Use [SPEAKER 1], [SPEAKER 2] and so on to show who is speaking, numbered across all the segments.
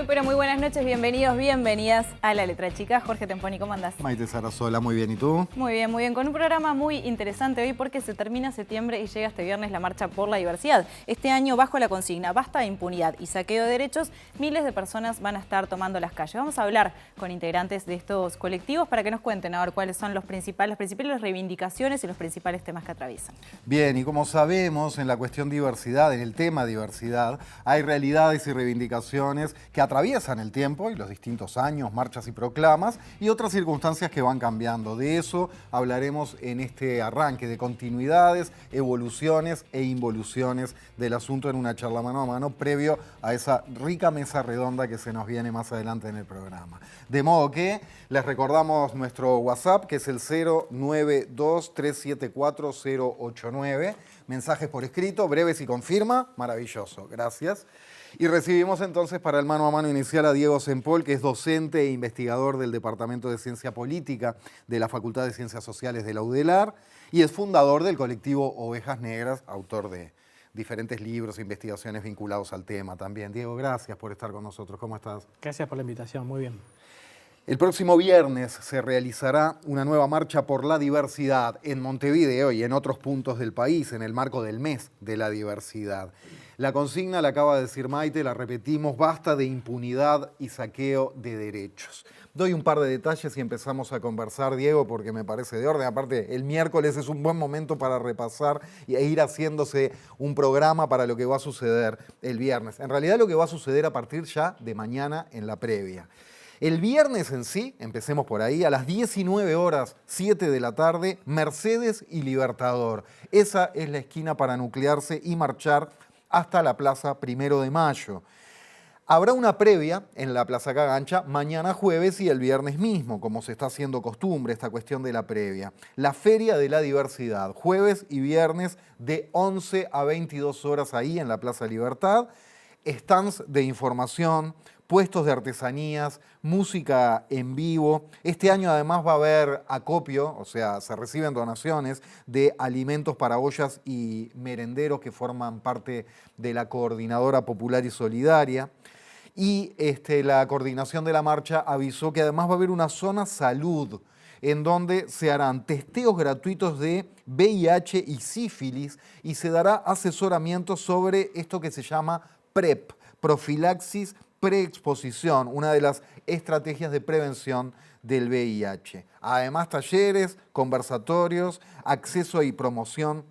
[SPEAKER 1] Muy pero muy buenas noches, bienvenidos, bienvenidas a La Letra Chica. Jorge Temponi, ¿cómo andás?
[SPEAKER 2] Maite Sarasola, muy bien, ¿y tú?
[SPEAKER 1] Muy bien, con un programa muy interesante hoy porque se termina septiembre y llega este viernes la Marcha por la Diversidad. Este año, bajo la consigna Basta de impunidad y saqueo de derechos, miles de personas van a estar tomando las calles. Vamos a hablar con integrantes de estos colectivos para que nos cuenten a ver cuáles son las principales reivindicaciones y los principales temas que atraviesan.
[SPEAKER 2] Bien, y como sabemos, en la cuestión diversidad, en el tema diversidad, hay realidades y reivindicaciones que atraviesan el tiempo y los distintos años, marchas y proclamas, y otras circunstancias que van cambiando. De eso hablaremos en este arranque de continuidades, evoluciones e involuciones del asunto en una charla mano a mano previo a esa rica mesa redonda que se nos viene más adelante en el programa. De modo que les recordamos nuestro WhatsApp, que es el 092-374-089. Mensajes por escrito, breves y con firma. Maravilloso, gracias. Y recibimos entonces para el mano a mano inicial a Diego Sempol, que es docente e investigador del Departamento de Ciencia Política de la Facultad de Ciencias Sociales de la UDELAR y es fundador del colectivo Ovejas Negras, autor de diferentes libros e investigaciones vinculados al tema también. Diego, gracias por estar con nosotros. ¿Cómo estás?
[SPEAKER 3] Gracias por la invitación, muy bien.
[SPEAKER 2] El próximo viernes se realizará una nueva marcha por la diversidad en Montevideo y en otros puntos del país en el marco del mes de la diversidad. La consigna la acaba de decir Maite, la repetimos, basta de impunidad y saqueo de derechos. Doy un par de detalles y empezamos a conversar, Diego, porque me parece de orden. Aparte, el miércoles es un buen momento para repasar e ir haciéndose un programa para lo que va a suceder el viernes. En realidad lo que va a suceder a partir ya de mañana en la previa. El viernes en sí, empecemos por ahí, a las 19 horas, 7 de la tarde, Mercedes y Libertador. Esa es la esquina para nuclearse y marchar hasta la Plaza 1 de Mayo. Habrá una previa en la Plaza Cagancha mañana jueves y el viernes mismo, como se está haciendo costumbre, esta cuestión de la previa. La Feria de la Diversidad, jueves y viernes de 11 a 22 horas ahí en la Plaza Libertad. Stands de información, puestos de artesanías, música en vivo. Este año además va a haber acopio, o sea, se reciben donaciones de alimentos para ollas y merenderos que forman parte de la Coordinadora Popular y Solidaria. Y la coordinación de la marcha avisó que además va a haber una zona salud en donde se harán testeos gratuitos de VIH y sífilis y se dará asesoramiento sobre esto que se llama PrEP, profilaxis preexposición, una de las estrategias de prevención del VIH. Además, talleres, conversatorios, acceso y promoción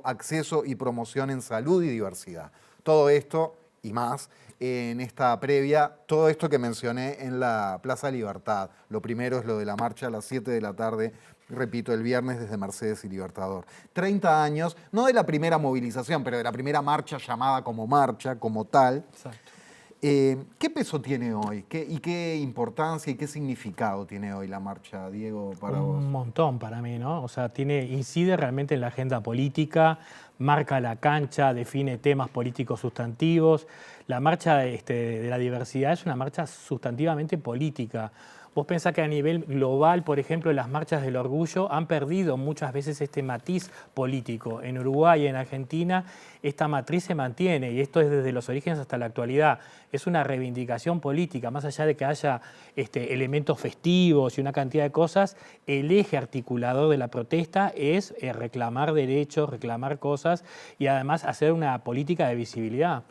[SPEAKER 2] acceso y promoción en salud y diversidad. Todo esto y más en esta previa, todo esto que mencioné en la Plaza Libertad. Lo primero es lo de la marcha a las 7 de la tarde, repito, el viernes desde Mercedes y Libertador. 30 años, no de la primera movilización, pero de la primera marcha llamada como marcha, como tal.
[SPEAKER 3] Exacto.
[SPEAKER 2] ¿Qué peso tiene hoy? ¿Qué importancia y qué significado tiene hoy la marcha, Diego, para vos?
[SPEAKER 3] Un montón para mí, ¿no? O sea, incide realmente en la agenda política, marca la cancha, define temas políticos sustantivos. La marcha de la diversidad es una marcha sustantivamente política. Vos pensás que a nivel global, por ejemplo, las marchas del orgullo han perdido muchas veces este matiz político. En Uruguay y en Argentina esta matriz se mantiene y esto es desde los orígenes hasta la actualidad. Es una reivindicación política, más allá de que haya elementos festivos y una cantidad de cosas, el eje articulador de la protesta es reclamar derechos, reclamar cosas y además hacer una política de visibilidad.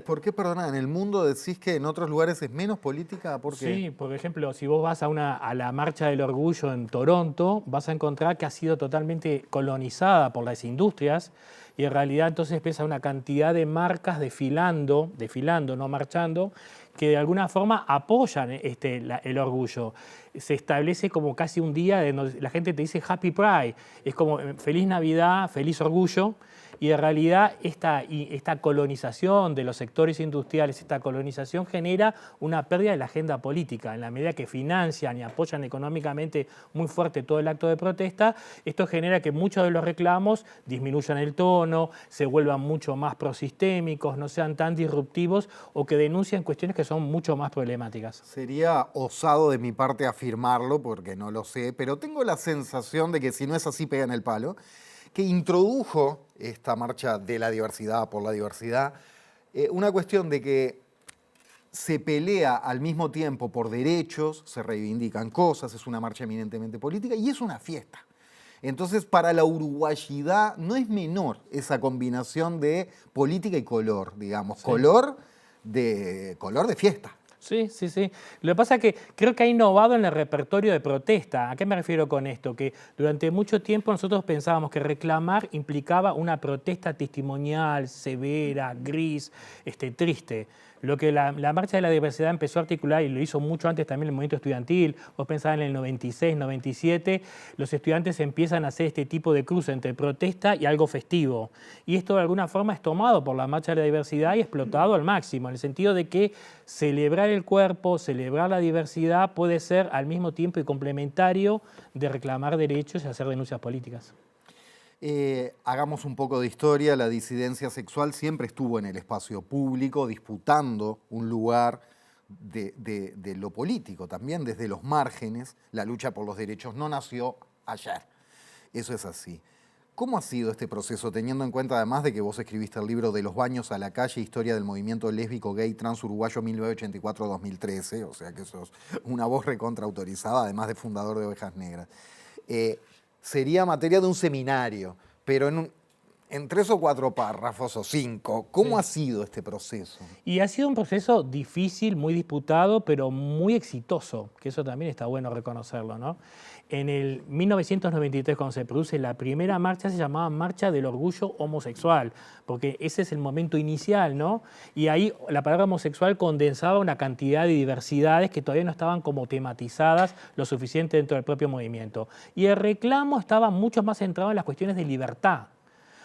[SPEAKER 2] ¿Por qué, perdona, en el mundo decís que en otros lugares es menos política? ¿Por qué?
[SPEAKER 3] Sí, por ejemplo, si vos vas a la Marcha del Orgullo en Toronto, vas a encontrar que ha sido totalmente colonizada por las industrias y en realidad entonces empieza una cantidad de marcas desfilando, no marchando, que de alguna forma apoyan el orgullo. Se establece como casi un día de donde la gente te dice Happy Pride, es como feliz Navidad, feliz orgullo, y en realidad esta colonización de los sectores industriales, esta colonización genera una pérdida de la agenda política. En la medida que financian y apoyan económicamente muy fuerte todo el acto de protesta, esto genera que muchos de los reclamos disminuyan el tono, se vuelvan mucho más prosistémicos, no sean tan disruptivos o que denuncien cuestiones que son mucho más problemáticas.
[SPEAKER 2] Sería osado de mi parte afirmarlo, porque no lo sé, pero tengo la sensación de que si no es así, pega en el palo, que introdujo esta marcha de la diversidad por la diversidad una cuestión de que se pelea al mismo tiempo por derechos, se reivindican cosas, es una marcha eminentemente política y es una fiesta. Entonces, para la uruguayidad no es menor esa combinación de política y color, digamos,
[SPEAKER 3] Sí.
[SPEAKER 2] color de fiesta.
[SPEAKER 3] Sí, sí, sí. Lo que pasa es que creo que ha innovado en el repertorio de protesta. ¿A qué me refiero con esto? Que durante mucho tiempo nosotros pensábamos que reclamar implicaba una protesta testimonial, severa, gris, triste. Lo que la Marcha de la Diversidad empezó a articular, y lo hizo mucho antes también el movimiento estudiantil, vos pensabas en el 96, 97, los estudiantes empiezan a hacer este tipo de cruce entre protesta y algo festivo. Y esto de alguna forma es tomado por la Marcha de la Diversidad y explotado al máximo, en el sentido de que celebrar el cuerpo, celebrar la diversidad puede ser al mismo tiempo y complementario de reclamar derechos y hacer denuncias políticas.
[SPEAKER 2] Hagamos un poco de historia. La disidencia sexual siempre estuvo en el espacio público, disputando un lugar de lo político, también desde los márgenes. La lucha por los derechos no nació ayer. Eso es así. ¿Cómo ha sido este proceso, teniendo en cuenta además de que vos escribiste el libro De los baños a la calle, historia del movimiento lésbico gay trans uruguayo 1984-2013, o sea que sos una voz recontraautorizada, además de fundador de Ovejas Negras? Sería materia de un seminario, pero en 3 o 4 párrafos o 5, ¿cómo ha sido este proceso?
[SPEAKER 3] Y ha sido un proceso difícil, muy disputado, pero muy exitoso, que eso también está bueno reconocerlo, ¿no? En el 1993, cuando se produce la primera marcha, se llamaba Marcha del Orgullo Homosexual, porque ese es el momento inicial, ¿no? Y ahí la palabra homosexual condensaba una cantidad de diversidades que todavía no estaban como tematizadas lo suficiente dentro del propio movimiento. Y el reclamo estaba mucho más centrado en las cuestiones de libertad.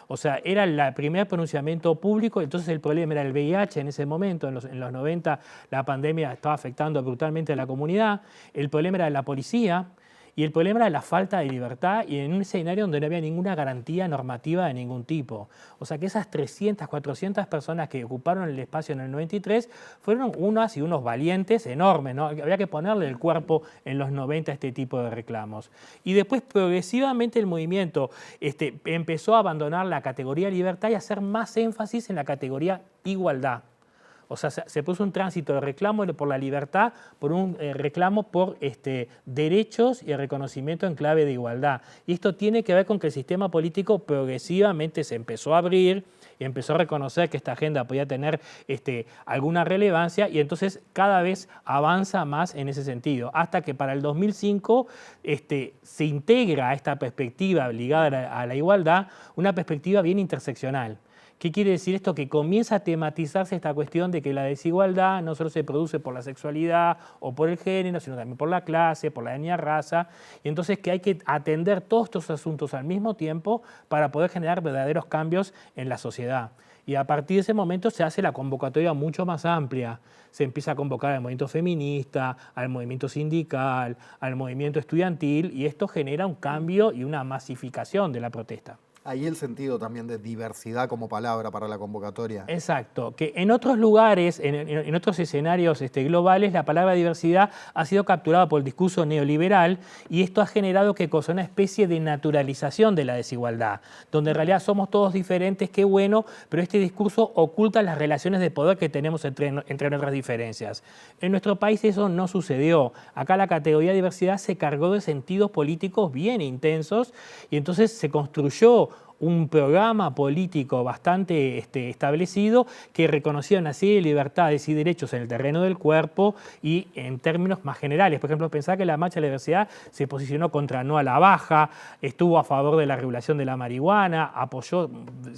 [SPEAKER 3] O sea, era el primer pronunciamiento público, entonces el problema era el VIH en ese momento, en los 90 la pandemia estaba afectando brutalmente a la comunidad, el problema era la policía y el problema era la falta de libertad y en un escenario donde no había ninguna garantía normativa de ningún tipo. O sea que esas 300, 400 personas que ocuparon el espacio en el 93 fueron unas y unos valientes enormes, ¿no? Había que ponerle el cuerpo en los 90 a este tipo de reclamos. Y después progresivamente el movimiento empezó a abandonar la categoría libertad y a hacer más énfasis en la categoría igualdad. O sea, se puso un tránsito de reclamo por la libertad, por un reclamo por derechos y el reconocimiento en clave de igualdad. Y esto tiene que ver con que el sistema político progresivamente se empezó a abrir y empezó a reconocer que esta agenda podía tener alguna relevancia y entonces cada vez avanza más en ese sentido. Hasta que para el 2005 se integra a esta perspectiva ligada a la igualdad una perspectiva bien interseccional. ¿Qué quiere decir esto? Que comienza a tematizarse esta cuestión de que la desigualdad no solo se produce por la sexualidad o por el género, sino también por la clase, por la etnia, raza, y entonces que hay que atender todos estos asuntos al mismo tiempo para poder generar verdaderos cambios en la sociedad. Y a partir de ese momento se hace la convocatoria mucho más amplia. Se empieza a convocar al movimiento feminista, al movimiento sindical, al movimiento estudiantil, y esto genera un cambio y una masificación de la protesta.
[SPEAKER 2] Ahí el sentido también de diversidad como palabra para la convocatoria.
[SPEAKER 3] Exacto, que en otros lugares, en otros escenarios globales, la palabra diversidad ha sido capturada por el discurso neoliberal y esto ha generado que cosa una especie de naturalización de la desigualdad, donde en realidad somos todos diferentes, qué bueno, pero este discurso oculta las relaciones de poder que tenemos entre nuestras diferencias. En nuestro país eso no sucedió. Acá la categoría de diversidad se cargó de sentidos políticos bien intensos y entonces se construyó un programa político bastante establecido que reconocía una serie de libertades y derechos en el terreno del cuerpo y en términos más generales. Por ejemplo, pensar que la Marcha de la Diversidad se posicionó contra no a la baja, estuvo a favor de la regulación de la marihuana, apoyó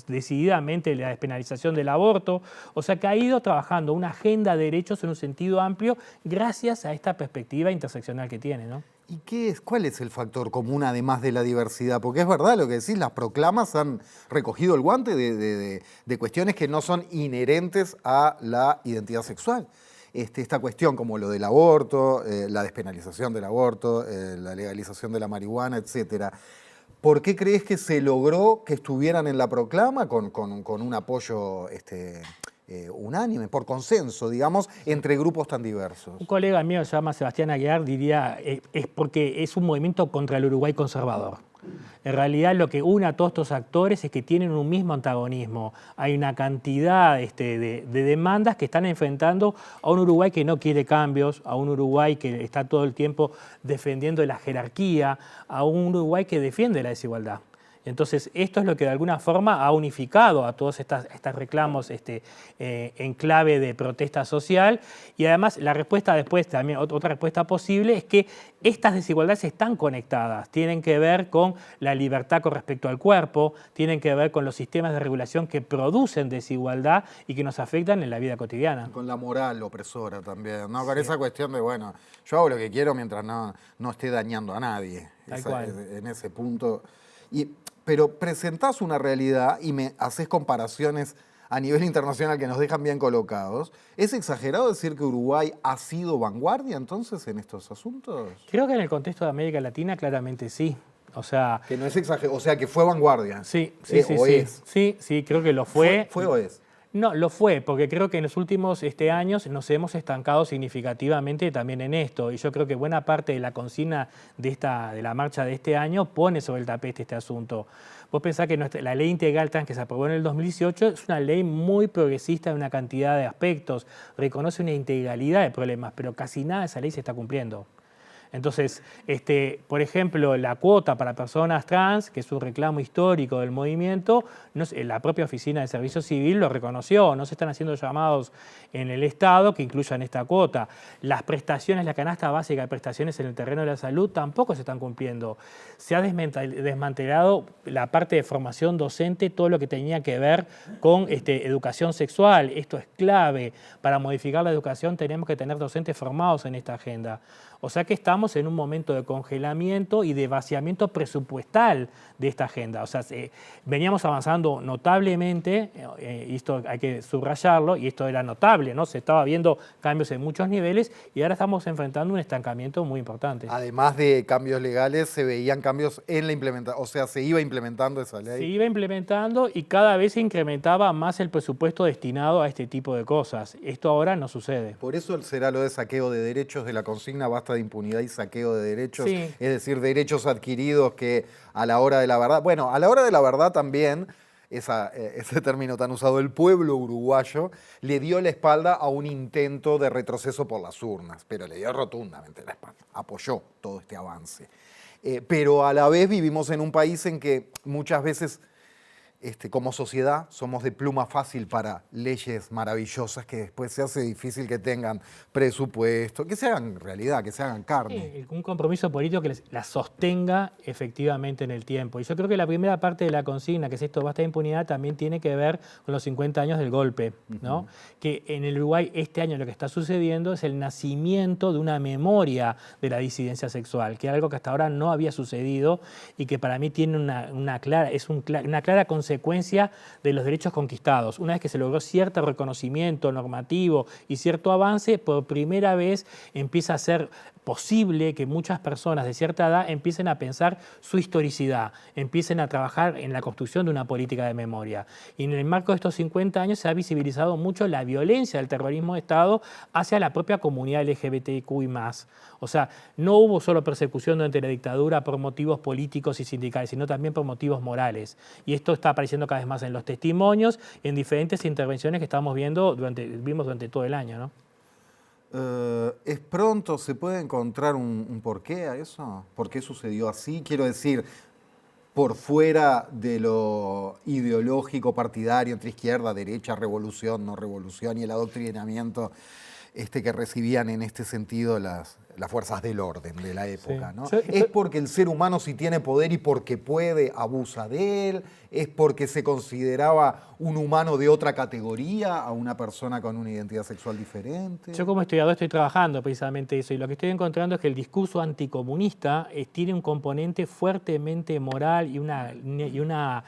[SPEAKER 3] decididamente la despenalización del aborto, o sea que ha ido trabajando una agenda de derechos en un sentido amplio gracias a esta perspectiva interseccional que tiene, ¿no?
[SPEAKER 2] ¿Y cuál es el factor común además de la diversidad? Porque es verdad lo que decís, las proclamas han recogido el guante de cuestiones que no son inherentes a la identidad sexual. Esta cuestión como lo del aborto, la despenalización del aborto, la legalización de la marihuana, etcétera. ¿Por qué crees que se logró que estuvieran en la proclama con un apoyo unánime, por consenso, digamos, entre grupos tan diversos?
[SPEAKER 3] Un colega mío se llama Sebastián Aguiar, diría, es porque es un movimiento contra el Uruguay conservador. En realidad lo que une a todos estos actores es que tienen un mismo antagonismo. Hay una cantidad de demandas que están enfrentando a un Uruguay que no quiere cambios, a un Uruguay que está todo el tiempo defendiendo la jerarquía, a un Uruguay que defiende la desigualdad. Entonces, esto es lo que de alguna forma ha unificado a todos estos reclamos en clave de protesta social. Y además, la respuesta después, también otra respuesta posible, es que estas desigualdades están conectadas. Tienen que ver con la libertad con respecto al cuerpo, tienen que ver con los sistemas de regulación que producen desigualdad y que nos afectan en la vida cotidiana.
[SPEAKER 2] Con la moral opresora también, ¿no? Con esa cuestión de, bueno, yo hago lo que quiero mientras no esté dañando a nadie.
[SPEAKER 3] Tal cual.
[SPEAKER 2] En ese punto. Pero presentás una realidad y me haces comparaciones a nivel internacional que nos dejan bien colocados. ¿Es exagerado decir que Uruguay ha sido vanguardia entonces en estos asuntos?
[SPEAKER 3] Creo que en el contexto de América Latina claramente sí. O sea,
[SPEAKER 2] que no es exagerado, o sea, que fue vanguardia.
[SPEAKER 3] Sí, sí, creo que lo fue.
[SPEAKER 2] ¿Fue o es?
[SPEAKER 3] No, lo fue, porque creo que en los últimos años nos hemos estancado significativamente también en esto. Y yo creo que buena parte de la consigna de la marcha de este año pone sobre el tapete este asunto. Vos pensás que la ley integral trans que se aprobó en el 2018 es una ley muy progresista en una cantidad de aspectos, reconoce una integralidad de problemas, pero casi nada de esa ley se está cumpliendo. Entonces, por ejemplo, la cuota para personas trans, que es un reclamo histórico del movimiento, la propia Oficina de Servicio Civil lo reconoció, no se están haciendo llamados en el Estado que incluyan esta cuota. Las prestaciones, la canasta básica de prestaciones en el terreno de la salud tampoco se están cumpliendo. Se ha desmantelado la parte de formación docente, todo lo que tenía que ver con educación sexual. Esto es clave. Para modificar la educación tenemos que tener docentes formados en esta agenda. O sea que estamos en un momento de congelamiento y de vaciamiento presupuestal de esta agenda. O sea, veníamos avanzando notablemente, y esto hay que subrayarlo, y esto era notable, ¿no? Se estaba viendo cambios en muchos niveles y ahora estamos enfrentando un estancamiento muy importante.
[SPEAKER 2] Además de cambios legales, se veían cambios en la implementación, o sea, se iba implementando esa ley.
[SPEAKER 3] Se iba implementando y cada vez se incrementaba más el presupuesto destinado a este tipo de cosas. Esto ahora no sucede.
[SPEAKER 2] Por eso será lo de saqueo de derechos de la consigna basta de impunidad y saqueo de derechos,
[SPEAKER 3] sí.
[SPEAKER 2] Es decir, derechos adquiridos que a la hora de la verdad, bueno, a la hora de la verdad también, ese término tan usado, el pueblo uruguayo le dio la espalda a un intento de retroceso por las urnas, pero le dio rotundamente la espalda, apoyó todo este avance. Pero a la vez vivimos en un país en que muchas veces como sociedad somos de pluma fácil para leyes maravillosas que después se hace difícil que tengan presupuesto, que se hagan realidad, que se hagan carne.
[SPEAKER 3] Sí, un compromiso político que la sostenga efectivamente en el tiempo. Y yo creo que la primera parte de la consigna, que es esto basta de impunidad, también tiene que ver con los 50 años del golpe, ¿no? Que en el Uruguay este año lo que está sucediendo es el nacimiento de una memoria de la disidencia sexual, que es algo que hasta ahora no había sucedido y que para mí tiene una clara consecuencia de los derechos conquistados. Una vez que se logró cierto reconocimiento normativo y cierto avance, por primera vez empieza a ser posible que muchas personas de cierta edad empiecen a pensar su historicidad, empiecen a trabajar en la construcción de una política de memoria. Y en el marco de estos 50 años se ha visibilizado mucho la violencia del terrorismo de Estado hacia la propia comunidad LGBTQI+. O sea, no hubo solo persecución durante la dictadura por motivos políticos y sindicales, sino también por motivos morales. Y esto está apareciendo cada vez más en los testimonios, en diferentes intervenciones que estamos vimos durante todo el año, ¿no?
[SPEAKER 2] ¿Es pronto? ¿Se puede encontrar un porqué a eso? ¿Por qué sucedió así? Quiero decir, por fuera de lo ideológico partidario entre izquierda, derecha, revolución, no revolución y el adoctrinamiento que recibían en este sentido las fuerzas del orden de la época, ¿no? ¿Es porque el ser humano si tiene poder y porque puede abusa de él? ¿Es porque se consideraba un humano de otra categoría a una persona con una identidad sexual diferente?
[SPEAKER 3] Yo como historiador estoy trabajando precisamente eso y lo que estoy encontrando es que el discurso anticomunista tiene un componente fuertemente moral y una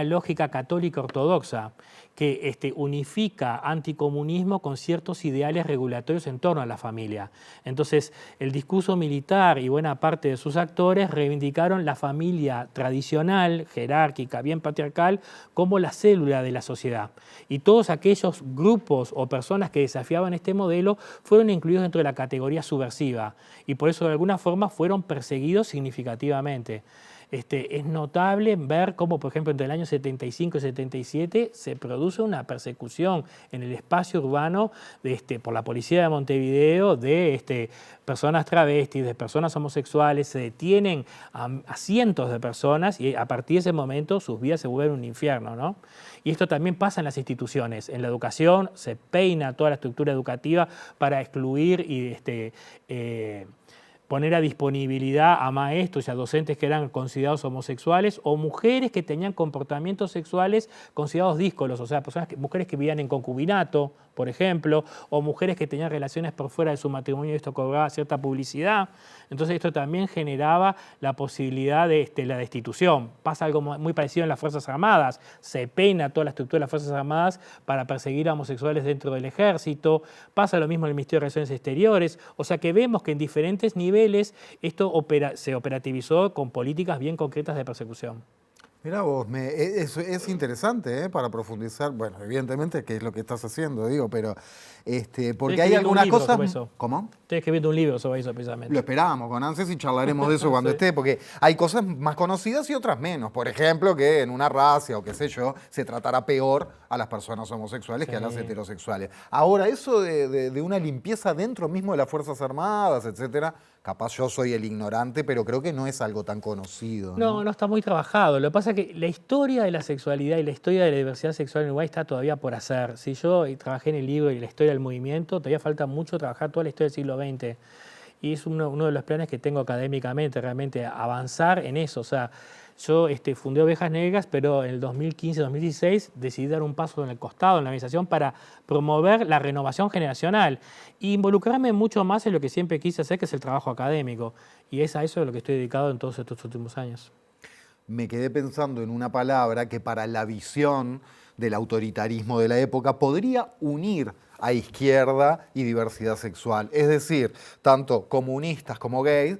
[SPEAKER 3] lógica católica ortodoxa que unifica anticomunismo con ciertos ideales regulatorios en torno a la familia. Entonces, el discurso militar y buena parte de sus actores reivindicaron la familia tradicional, jerárquica, bien patriarcal, como la célula de la sociedad. Y todos aquellos grupos o personas que desafiaban este modelo fueron incluidos dentro de la categoría subversiva y por eso de alguna forma fueron perseguidos significativamente. es notable ver cómo, por ejemplo, entre el año 75 y 77 se produce una persecución en el espacio urbano por la policía de Montevideo de personas travestis, de personas homosexuales. Se detienen a cientos de personas y a partir de ese momento sus vidas se vuelven un infierno, ¿no? Y esto también pasa en las instituciones. En la educación se peina toda la estructura educativa para excluir y poner a disponibilidad a maestros y a docentes que eran considerados homosexuales o mujeres que tenían comportamientos sexuales considerados díscolos, o sea, mujeres que vivían en concubinato, por ejemplo, o mujeres que tenían relaciones por fuera de su matrimonio y esto cobraba cierta publicidad. Entonces esto también generaba la posibilidad de la destitución. Pasa algo muy parecido en las Fuerzas Armadas. Se peina toda la estructura de las Fuerzas Armadas para perseguir a homosexuales dentro del ejército. Pasa lo mismo en el Ministerio de Relaciones Exteriores. O sea que vemos que en diferentes niveles esto se operativizó con políticas bien concretas de persecución.
[SPEAKER 2] Mirá vos, es interesante para profundizar, bueno, evidentemente que es lo que estás haciendo, digo, pero porque hay algunas cosas... ¿Cómo?
[SPEAKER 3] Estoy escribiendo un libro sobre eso precisamente.
[SPEAKER 2] Lo esperamos con ansias y charlaremos de eso cuando esté, porque hay cosas más conocidas y otras menos. Por ejemplo, que en una racia o qué sé yo, se tratará peor a las personas homosexuales que a las heterosexuales. Ahora, eso de una limpieza dentro mismo de las Fuerzas Armadas, etcétera, capaz yo soy el ignorante, pero creo que no es algo tan conocido.
[SPEAKER 3] No está muy trabajado. Lo que pasa es que la historia de la sexualidad y la historia de la diversidad sexual en Uruguay está todavía por hacer. Si yo trabajé en el libro y la historia del movimiento, todavía falta mucho trabajar toda la historia del siglo XX. Y es uno de los planes que tengo académicamente, realmente avanzar en eso. O sea, yo fundé Ovejas Negras, pero en el 2015-2016 decidí dar un paso en el costado en la organización para promover la renovación generacional e involucrarme mucho más en lo que siempre quise hacer, que es el trabajo académico. Y es a eso de lo que estoy dedicado en todos estos últimos años.
[SPEAKER 2] Me quedé pensando en una palabra que para la visión del autoritarismo de la época podría unir a izquierda y diversidad sexual. Es decir, tanto comunistas como gays,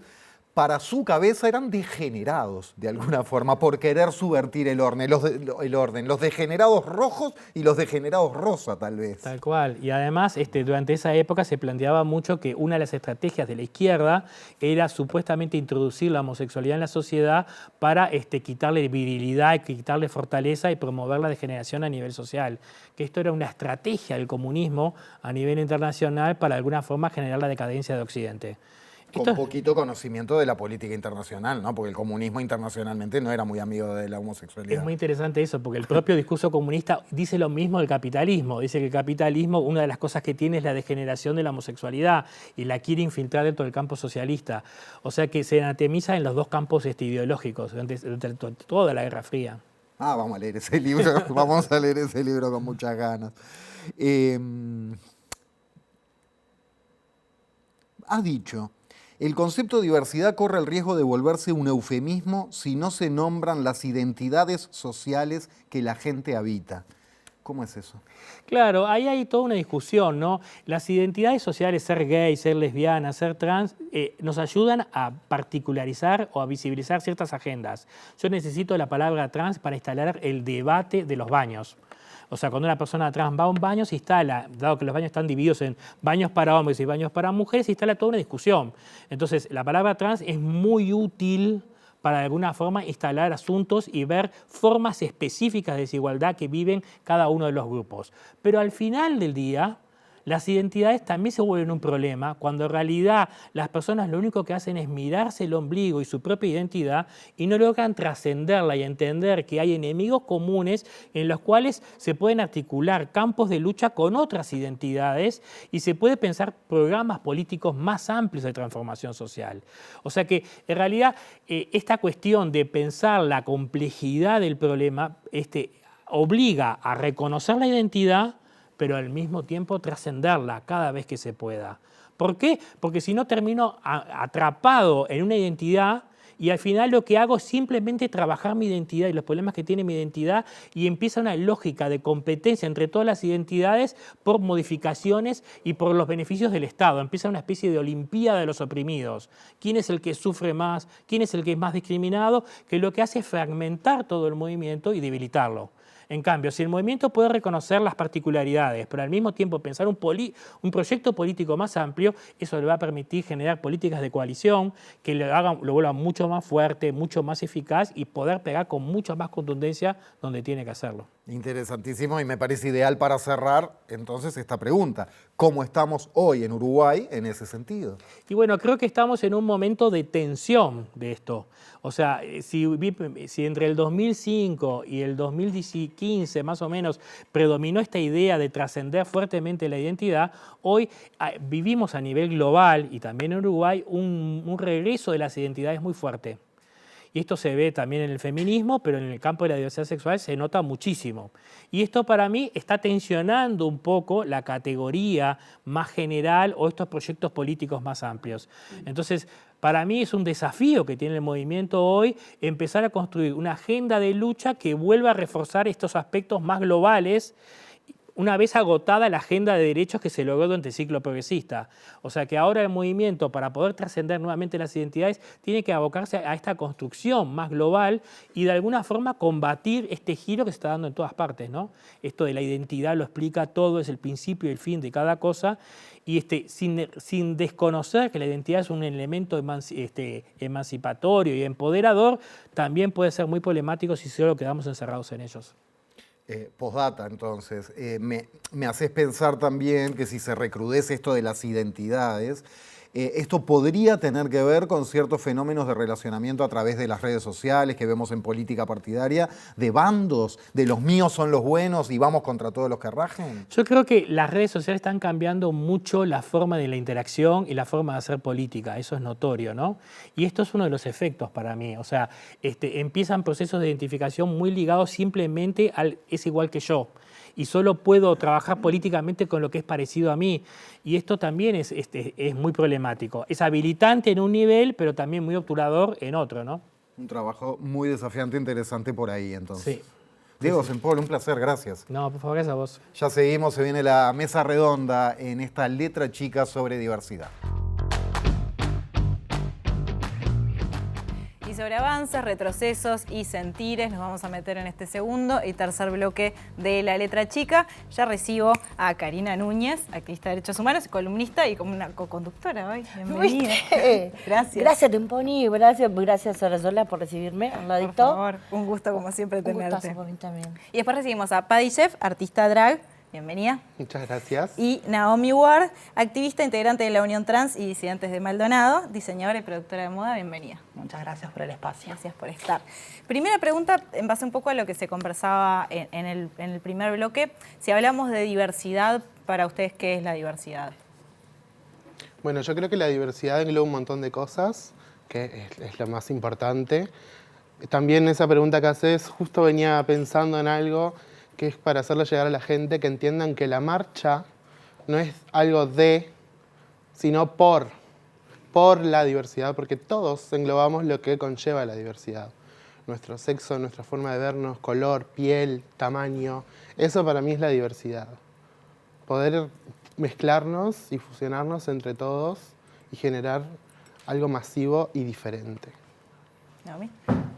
[SPEAKER 2] para su cabeza eran degenerados de alguna forma por querer subvertir el orden. Los degenerados rojos y los degenerados rosa, tal vez.
[SPEAKER 3] Tal cual. Y además, durante esa época se planteaba mucho que una de las estrategias de la izquierda era supuestamente introducir la homosexualidad en la sociedad para quitarle virilidad, quitarle fortaleza y promover la degeneración a nivel social. Que esto era una estrategia del comunismo a nivel internacional para de alguna forma generar la decadencia de Occidente.
[SPEAKER 2] Con poquito conocimiento de la política internacional, ¿no? Porque el comunismo internacionalmente no era muy amigo de la homosexualidad.
[SPEAKER 3] Es muy interesante eso, porque el propio discurso comunista dice lo mismo del capitalismo. Dice que el capitalismo, una de las cosas que tiene es la degeneración de la homosexualidad y la quiere infiltrar dentro del campo socialista. O sea que se anatemiza en los dos campos ideológicos durante toda la Guerra Fría.
[SPEAKER 2] Vamos a leer ese libro, vamos a leer ese libro con muchas ganas. Has dicho... El concepto de diversidad corre el riesgo de volverse un eufemismo si no se nombran las identidades sociales que la gente habita. ¿Cómo es eso?
[SPEAKER 3] Claro, ahí hay toda una discusión, ¿no? Las identidades sociales, ser gay, ser lesbiana, ser trans, nos ayudan a particularizar o a visibilizar ciertas agendas. Yo necesito la palabra trans para instalar el debate de los baños. O sea, cuando una persona trans va a un baño, se instala, dado que los baños están divididos en baños para hombres y baños para mujeres, se instala toda una discusión. Entonces, la palabra trans es muy útil para de alguna forma instalar asuntos y ver formas específicas de desigualdad que viven cada uno de los grupos. Pero al final del día, las identidades también se vuelven un problema cuando en realidad las personas lo único que hacen es mirarse el ombligo y su propia identidad y no logran trascenderla y entender que hay enemigos comunes en los cuales se pueden articular campos de lucha con otras identidades y se puede pensar programas políticos más amplios de transformación social. O sea que en realidad esta cuestión de pensar la complejidad del problema obliga a reconocer la identidad, pero al mismo tiempo trascenderla cada vez que se pueda. ¿Por qué? Porque si no termino atrapado en una identidad y al final lo que hago es simplemente trabajar mi identidad y los problemas que tiene mi identidad y empieza una lógica de competencia entre todas las identidades por modificaciones y por los beneficios del Estado. Empieza una especie de olimpiada de los oprimidos. ¿Quién es el que sufre más? ¿Quién es el que es más discriminado? Que lo que hace es fragmentar todo el movimiento y debilitarlo. En cambio, si el movimiento puede reconocer las particularidades, pero al mismo tiempo pensar un proyecto político más amplio, eso le va a permitir generar políticas de coalición que lo vuelvan mucho más fuerte, mucho más eficaz y poder pegar con mucha más contundencia donde tiene que hacerlo.
[SPEAKER 2] Interesantísimo, y me parece ideal para cerrar entonces esta pregunta. ¿Cómo estamos hoy en Uruguay en ese sentido?
[SPEAKER 3] Y bueno, creo que estamos en un momento de tensión de esto. O sea, si entre el 2005 y el 2015 más o menos predominó esta idea de trascender fuertemente la identidad, hoy vivimos a nivel global y también en Uruguay un regreso de las identidades muy fuerte. Y esto se ve también en el feminismo, pero en el campo de la diversidad sexual se nota muchísimo. Y esto para mí está tensionando un poco la categoría más general o estos proyectos políticos más amplios. Entonces, para mí es un desafío que tiene el movimiento hoy empezar a construir una agenda de lucha que vuelva a reforzar estos aspectos más globales una vez agotada la agenda de derechos que se logró durante el ciclo progresista. O sea que ahora el movimiento, para poder trascender nuevamente las identidades, tiene que abocarse a esta construcción más global y de alguna forma combatir este giro que se está dando en todas partes, ¿no? Esto de la identidad lo explica todo, es el principio y el fin de cada cosa, y sin desconocer que la identidad es un elemento emancipatorio y empoderador, también puede ser muy problemático si solo quedamos encerrados en ellos.
[SPEAKER 2] Postdata, entonces, me haces pensar también que si se recrudece esto de las identidades, esto podría tener que ver con ciertos fenómenos de relacionamiento a través de las redes sociales que vemos en política partidaria, de bandos, de los míos son los buenos y vamos contra todos los que rajen.
[SPEAKER 3] Yo creo que las redes sociales están cambiando mucho la forma de la interacción y la forma de hacer política, eso es notorio, ¿no? Y esto es uno de los efectos para mí, o sea, empiezan procesos de identificación muy ligados simplemente al es igual que yo. Y solo puedo trabajar políticamente con lo que es parecido a mí. Y esto también es muy problemático. Es habilitante en un nivel, pero también muy obturador en otro, ¿no?
[SPEAKER 2] Un trabajo muy desafiante, interesante por ahí, entonces.
[SPEAKER 3] Sí.
[SPEAKER 2] Diego Sempol, un placer, gracias.
[SPEAKER 3] No, por favor, gracias a vos.
[SPEAKER 2] Ya seguimos, se viene la mesa redonda en esta letra chica sobre diversidad.
[SPEAKER 1] Y sobre avances, retrocesos y sentires nos vamos a meter en este segundo y tercer bloque de La Letra Chica. Ya recibo a Karina Núñez, activista de derechos humanos, columnista y como una co-conductora hoy. Bienvenida. Gracias.
[SPEAKER 4] Gracias, Temponi. Gracias, Sarasola, por recibirme al ladito.
[SPEAKER 1] Por favor, un gusto como siempre
[SPEAKER 4] Un
[SPEAKER 1] tenerte.
[SPEAKER 4] gustazo por mí también.
[SPEAKER 1] Y después recibimos a Paddy Chef, artista drag. Bienvenida.
[SPEAKER 5] Muchas gracias.
[SPEAKER 1] Y Naomi Ward, activista integrante de la Unión Trans y Disidentes de Maldonado, diseñadora y productora de moda. Bienvenida.
[SPEAKER 4] Muchas gracias por el espacio.
[SPEAKER 1] Gracias por estar. Primera pregunta, en base un poco a lo que se conversaba en el primer bloque. Si hablamos de diversidad, para ustedes, ¿qué es la diversidad?
[SPEAKER 5] Bueno, yo creo que la diversidad engloba un montón de cosas, que es lo más importante. También esa pregunta que haces, justo venía pensando en algo que es para hacerle llegar a la gente que entiendan que la marcha no es algo de, sino por la diversidad, porque todos englobamos lo que conlleva la diversidad. Nuestro sexo, nuestra forma de vernos, color, piel, tamaño, eso para mí es la diversidad. Poder mezclarnos y fusionarnos entre todos y generar algo masivo y diferente.
[SPEAKER 1] ¿Naomi?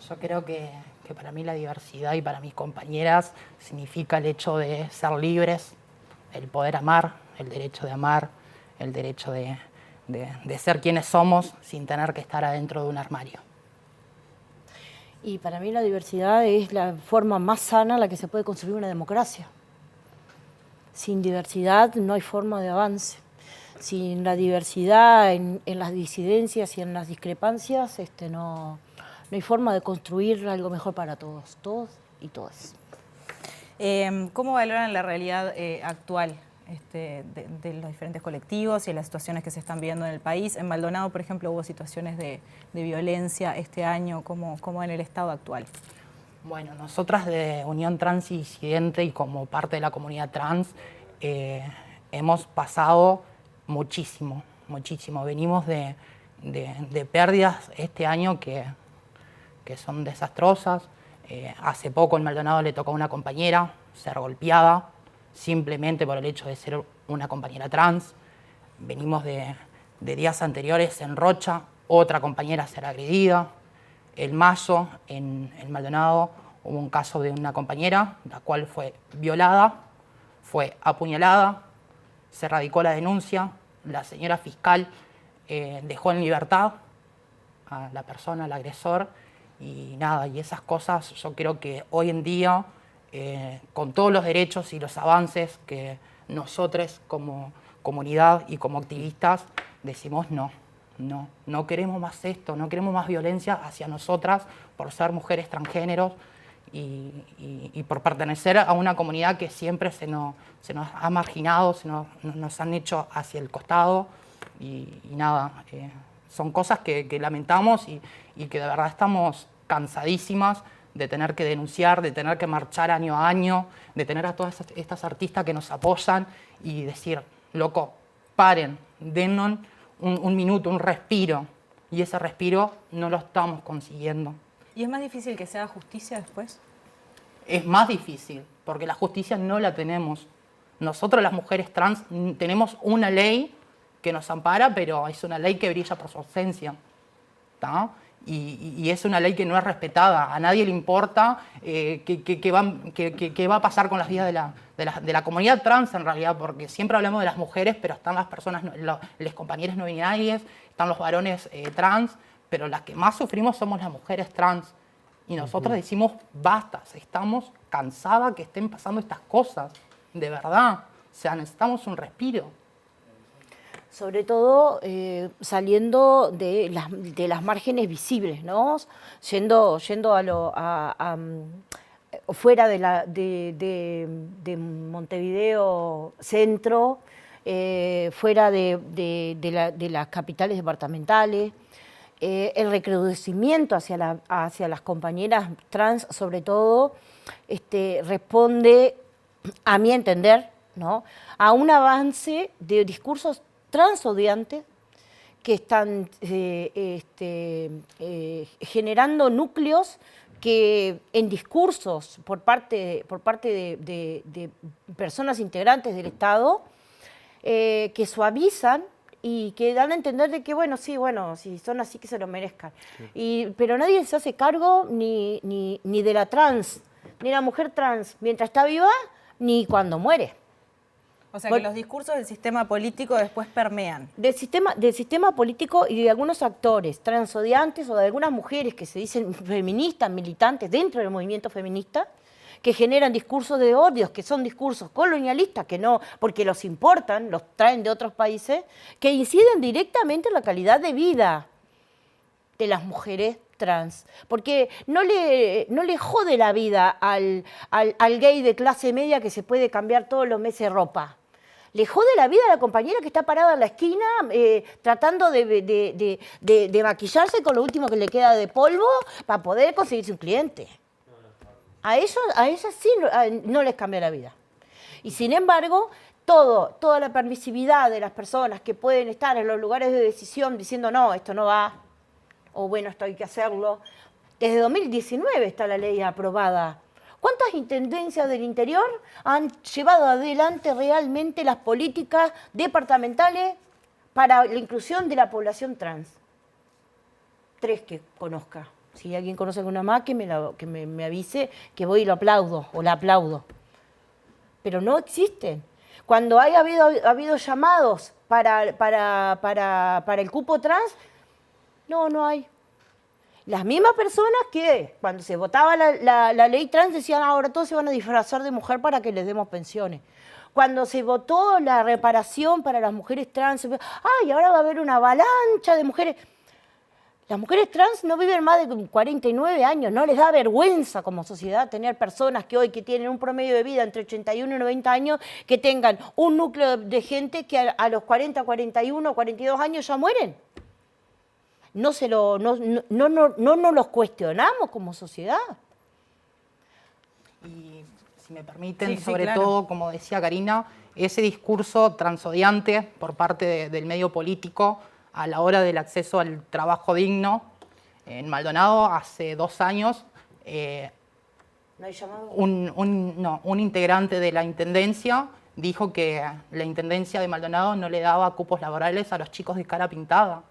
[SPEAKER 4] Yo creo que para mí la diversidad y para mis compañeras significa el hecho de ser libres, el poder amar, el derecho de amar, el derecho de ser quienes somos sin tener que estar adentro de un armario.
[SPEAKER 6] Y para mí la diversidad es la forma más sana en la que se puede construir una democracia. Sin diversidad no hay forma de avance. Sin la diversidad en las disidencias y en las discrepancias, no hay forma de construir algo mejor para todos y todas.
[SPEAKER 1] ¿Cómo valoran la realidad actual de los diferentes colectivos y las situaciones que se están viendo en el país? En Maldonado, por ejemplo, hubo situaciones de violencia este año, como en el estado actual.
[SPEAKER 4] Bueno, nosotras de Unión Trans y Disidente y como parte de la comunidad trans hemos pasado muchísimo. Venimos de pérdidas este año que son desastrosas. Hace poco en Maldonado le tocó a una compañera ser golpeada simplemente por el hecho de ser una compañera trans. Venimos de días anteriores en Rocha, otra compañera ser agredida. El mayo en Maldonado hubo un caso de una compañera, la cual fue violada, fue apuñalada, se radicó la denuncia, la señora fiscal dejó en libertad a la persona, al agresor, y nada, y esas cosas yo creo que hoy en día, con todos los derechos y los avances que nosotros como comunidad y como activistas decimos no queremos más esto, no queremos más violencia hacia nosotras por ser mujeres transgéneros y por pertenecer a una comunidad que siempre se nos ha marginado, nos han hecho hacia el costado y nada, son cosas que lamentamos y que de verdad estamos cansadísimas de tener que denunciar, de tener que marchar año a año, de tener a todas estas artistas que nos apoyan y decir, loco, paren, dennos un minuto, un respiro. Y ese respiro no lo estamos consiguiendo.
[SPEAKER 1] ¿Y es más difícil que se haga justicia después?
[SPEAKER 4] Es más difícil, porque la justicia no la tenemos. Nosotros las mujeres trans tenemos una ley que nos ampara, pero es una ley que brilla por su ausencia, ¿tá? Y es una ley que no es respetada. A nadie le importa qué va a pasar con las vidas de la comunidad trans en realidad, porque siempre hablamos de las mujeres, pero están las personas, los compañeros no binarios, están los varones trans, pero las que más sufrimos somos las mujeres trans. Y nosotros decimos, basta, estamos cansadas que estén pasando estas cosas, de verdad. O sea, necesitamos un respiro.
[SPEAKER 6] Sobre todo saliendo de las márgenes visibles, ¿no? Yendo fuera de Montevideo centro, fuera de las capitales departamentales, el recrudecimiento hacia las compañeras trans, sobre todo, responde, a mi entender, ¿no?, a un avance de discursos transodiantes que están generando núcleos que en discursos por parte de personas integrantes del Estado que suavizan y que dan a entender de que, bueno, si son así que se lo merezcan. Pero nadie se hace cargo ni de la trans, ni de la mujer trans, mientras está viva, ni cuando muere.
[SPEAKER 1] O sea, que los discursos del sistema político después permean.
[SPEAKER 6] Del sistema político y de algunos actores transodiantes o de algunas mujeres que se dicen feministas, militantes dentro del movimiento feminista, que generan discursos de odios, que son discursos colonialistas, que no, porque los importan, los traen de otros países, que inciden directamente en la calidad de vida de las mujeres trans, porque no le jode la vida al gay de clase media que se puede cambiar todos los meses ropa. Le jode la vida a la compañera que está parada en la esquina tratando de maquillarse con lo último que le queda de polvo para poder conseguirse un cliente. A ellas sí no les cambia la vida. Y sin embargo, toda la permisividad de las personas que pueden estar en los lugares de decisión diciendo no, esto no va, o bueno, esto hay que hacerlo. Desde 2019 está la ley aprobada. ¿Cuántas intendencias del interior han llevado adelante realmente las políticas departamentales para la inclusión de la población trans? 3 que conozca. Si alguien conoce alguna más, que me avise, que voy y lo aplaudo o la aplaudo. Pero no existen. Cuando ha habido llamados para el cupo trans, no hay. Las mismas personas que cuando se votaba la ley trans decían ahora todos se van a disfrazar de mujer para que les demos pensiones. Cuando se votó la reparación para las mujeres trans, ahora va a haber una avalancha de mujeres. Las mujeres trans no viven más de 49 años, no les da vergüenza como sociedad tener personas que hoy que tienen un promedio de vida entre 81 y 90 años, que tengan un núcleo de gente que a los 40, 41, 42 años ya mueren. No nos los cuestionamos como sociedad.
[SPEAKER 4] Y si me permiten,
[SPEAKER 1] Sí,
[SPEAKER 4] sobre
[SPEAKER 1] claro.
[SPEAKER 4] todo, como decía Karina, ese discurso transodiante por parte del medio político a la hora del acceso al trabajo digno. En Maldonado, hace 2 años,
[SPEAKER 6] ¿No hay llamado?
[SPEAKER 4] un integrante de la Intendencia dijo que la Intendencia de Maldonado no le daba cupos laborales a los chicos de cara pintada.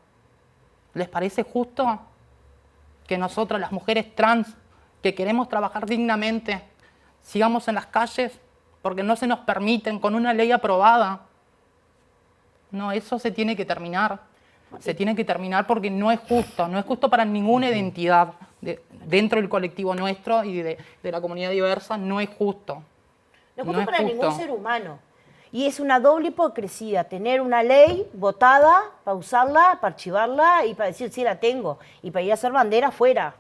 [SPEAKER 4] ¿Les parece justo que nosotros, las mujeres trans, que queremos trabajar dignamente, sigamos en las calles porque no se nos permiten con una ley aprobada. No, eso se tiene que terminar. Se tiene que terminar porque no es justo para ninguna identidad dentro del colectivo nuestro y de la comunidad diversa, no es justo.
[SPEAKER 6] No es justo para ningún ser humano. Y es una doble hipocresía tener una ley votada para usarla, para archivarla y para decir sí la tengo y para ir a hacer bandera afuera.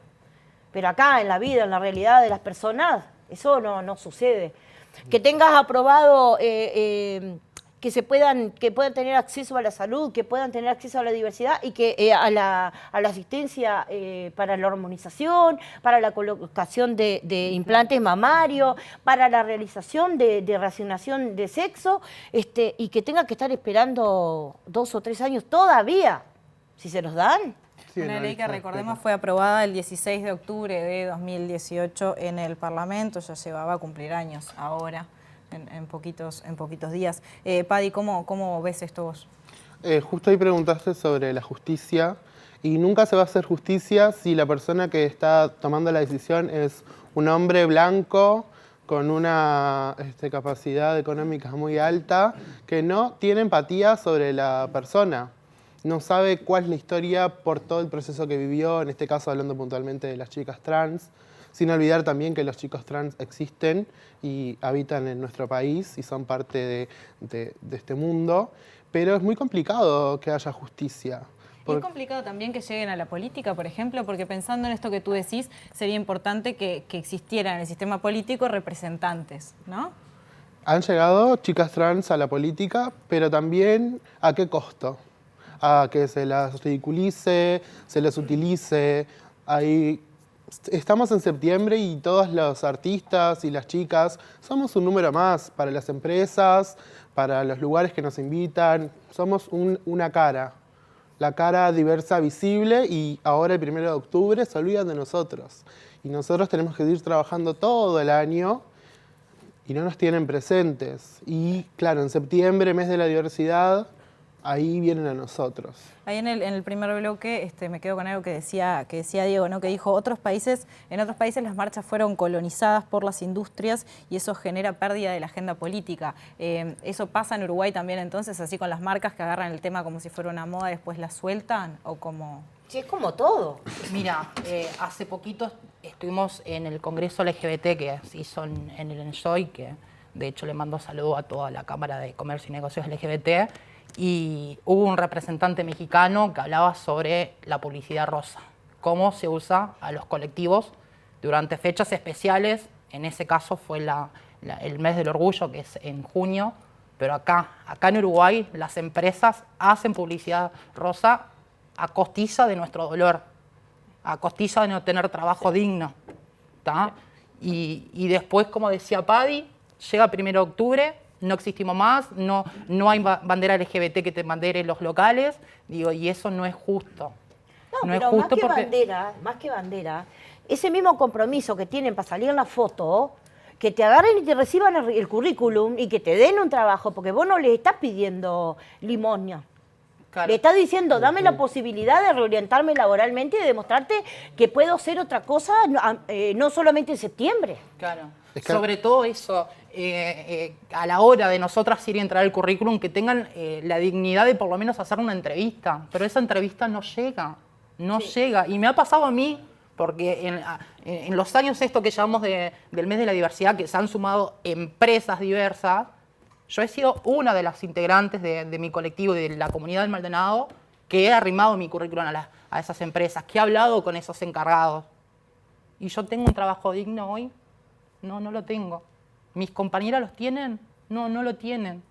[SPEAKER 6] Pero acá en la vida, en la realidad de las personas, eso no sucede. Que tengas aprobado que puedan tener acceso a la salud, que puedan tener acceso a la diversidad y que a la asistencia para la hormonización, para la colocación de implantes mamarios, para la realización de reasignación de sexo, y que tengan que estar esperando 2 o 3 años todavía, si se los dan.
[SPEAKER 5] Sí,
[SPEAKER 1] una ley que, recordemos, fue aprobada el 16 de octubre de 2018 en el Parlamento, ya llevaba a cumplir años ahora. En poquitos días. Paddy, ¿cómo ves esto vos?
[SPEAKER 5] Justo ahí preguntaste sobre la justicia y nunca se va a hacer justicia si la persona que está tomando la decisión es un hombre blanco con una capacidad económica muy alta que no tiene empatía sobre la persona. No sabe cuál es la historia por todo el proceso que vivió, en este caso hablando puntualmente de las chicas trans, sin olvidar también que los chicos trans existen y habitan en nuestro país y son parte de este mundo, pero es muy complicado que haya justicia.
[SPEAKER 1] Es complicado también que lleguen a la política, por ejemplo, porque pensando en esto que tú decís, sería importante que existieran en el sistema político representantes, ¿no?
[SPEAKER 5] Han llegado chicas trans a la política, pero también ¿a qué costo? A que se las ridiculice, se las utilice. Estamos en septiembre y todos los artistas y las chicas somos un número más para las empresas, para los lugares que nos invitan. Somos una cara, la cara diversa visible, y ahora el 1 de octubre se olvidan de nosotros. Y nosotros tenemos que seguir trabajando todo el año y no nos tienen presentes. Y claro, en septiembre, mes de la diversidad, ahí vienen a nosotros.
[SPEAKER 1] Ahí en el primer bloque me quedo con algo que decía Diego, ¿no? Que dijo, en otros países las marchas fueron colonizadas por las industrias y eso genera pérdida de la agenda política. ¿Eso pasa en Uruguay también entonces, así con las marcas que agarran el tema como si fuera una moda y después la sueltan? ¿O como?
[SPEAKER 6] Sí, es como todo.
[SPEAKER 4] Mira, hace poquito estuvimos en el Congreso LGBT que se hizo en el Enjoy, que de hecho le mando saludo a toda la Cámara de Comercio y Negocios LGBT, y hubo un representante mexicano que hablaba sobre la publicidad rosa, cómo se usa a los colectivos durante fechas especiales. En ese caso fue el mes del orgullo, que es en junio, pero acá en Uruguay las empresas hacen publicidad rosa a costilla de nuestro dolor, a costilla de no tener trabajo digno, ¿tá? Y después, como decía Paddy, llega el 1 de octubre, no existimos más, no hay bandera LGBT que te bandere los locales, digo, y eso no es justo.
[SPEAKER 6] No es justo más que bandera, ese mismo compromiso que tienen para salir en la foto, que te agarren y te reciban el currículum y que te den un trabajo, porque vos no les estás pidiendo limosna. Claro. Le estás diciendo, dame la posibilidad de reorientarme laboralmente y de demostrarte que puedo hacer otra cosa, no solamente en septiembre.
[SPEAKER 4] Claro. Sobre todo eso, a la hora de nosotras ir y entrar el currículum, que tengan la dignidad de por lo menos hacer una entrevista. Pero esa entrevista no llega, llega. Y me ha pasado a mí, porque en los años esto que llevamos del mes de la diversidad, que se han sumado empresas diversas, yo he sido una de las integrantes de mi colectivo y de la comunidad del Maldonado que he arrimado mi currículum a esas empresas, que he hablado con esos encargados. ¿Y yo tengo un trabajo digno hoy? No lo tengo. ¿Mis compañeras los tienen? No lo tienen.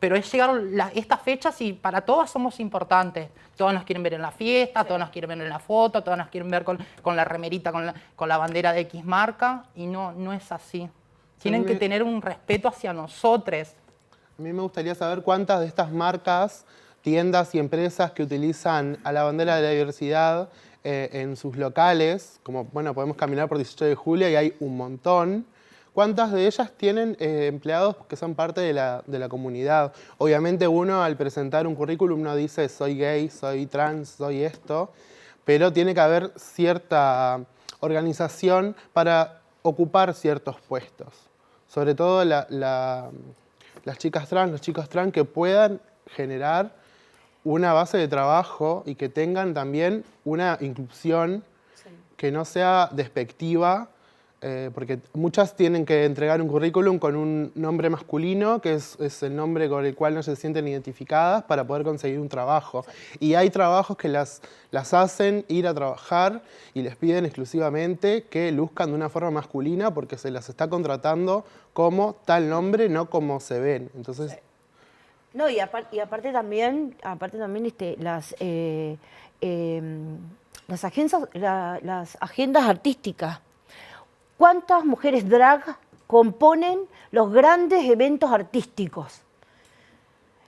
[SPEAKER 4] Pero es llegar estas fechas y para todas somos importantes. Todos nos quieren ver en la fiesta, todos nos quieren ver en la foto, todos nos quieren ver con la remerita, con la bandera de X marca, y no es así. Tienen que tener un respeto hacia nosotros.
[SPEAKER 5] A mí me gustaría saber cuántas de estas marcas, tiendas y empresas que utilizan a la bandera de la diversidad en sus locales, como podemos caminar por 18 de julio y hay un montón, ¿cuántas de ellas tienen empleados que son parte de la comunidad? Obviamente uno al presentar un currículum no dice soy gay, soy trans, soy esto, pero tiene que haber cierta organización para ocupar ciertos puestos. Sobre todo las chicas trans, los chicos trans que puedan generar una base de trabajo y que tengan también una inclusión que no sea despectiva, porque muchas tienen que entregar un currículum con un nombre masculino, que es el nombre con el cual no se sienten identificadas para poder conseguir un trabajo. Y hay trabajos que las hacen ir a trabajar y les piden exclusivamente que luzcan de una forma masculina porque se las está contratando como tal nombre, no como se ven. Entonces,
[SPEAKER 6] no, y aparte también las agendas artísticas. ¿Cuántas mujeres drag componen los grandes eventos artísticos?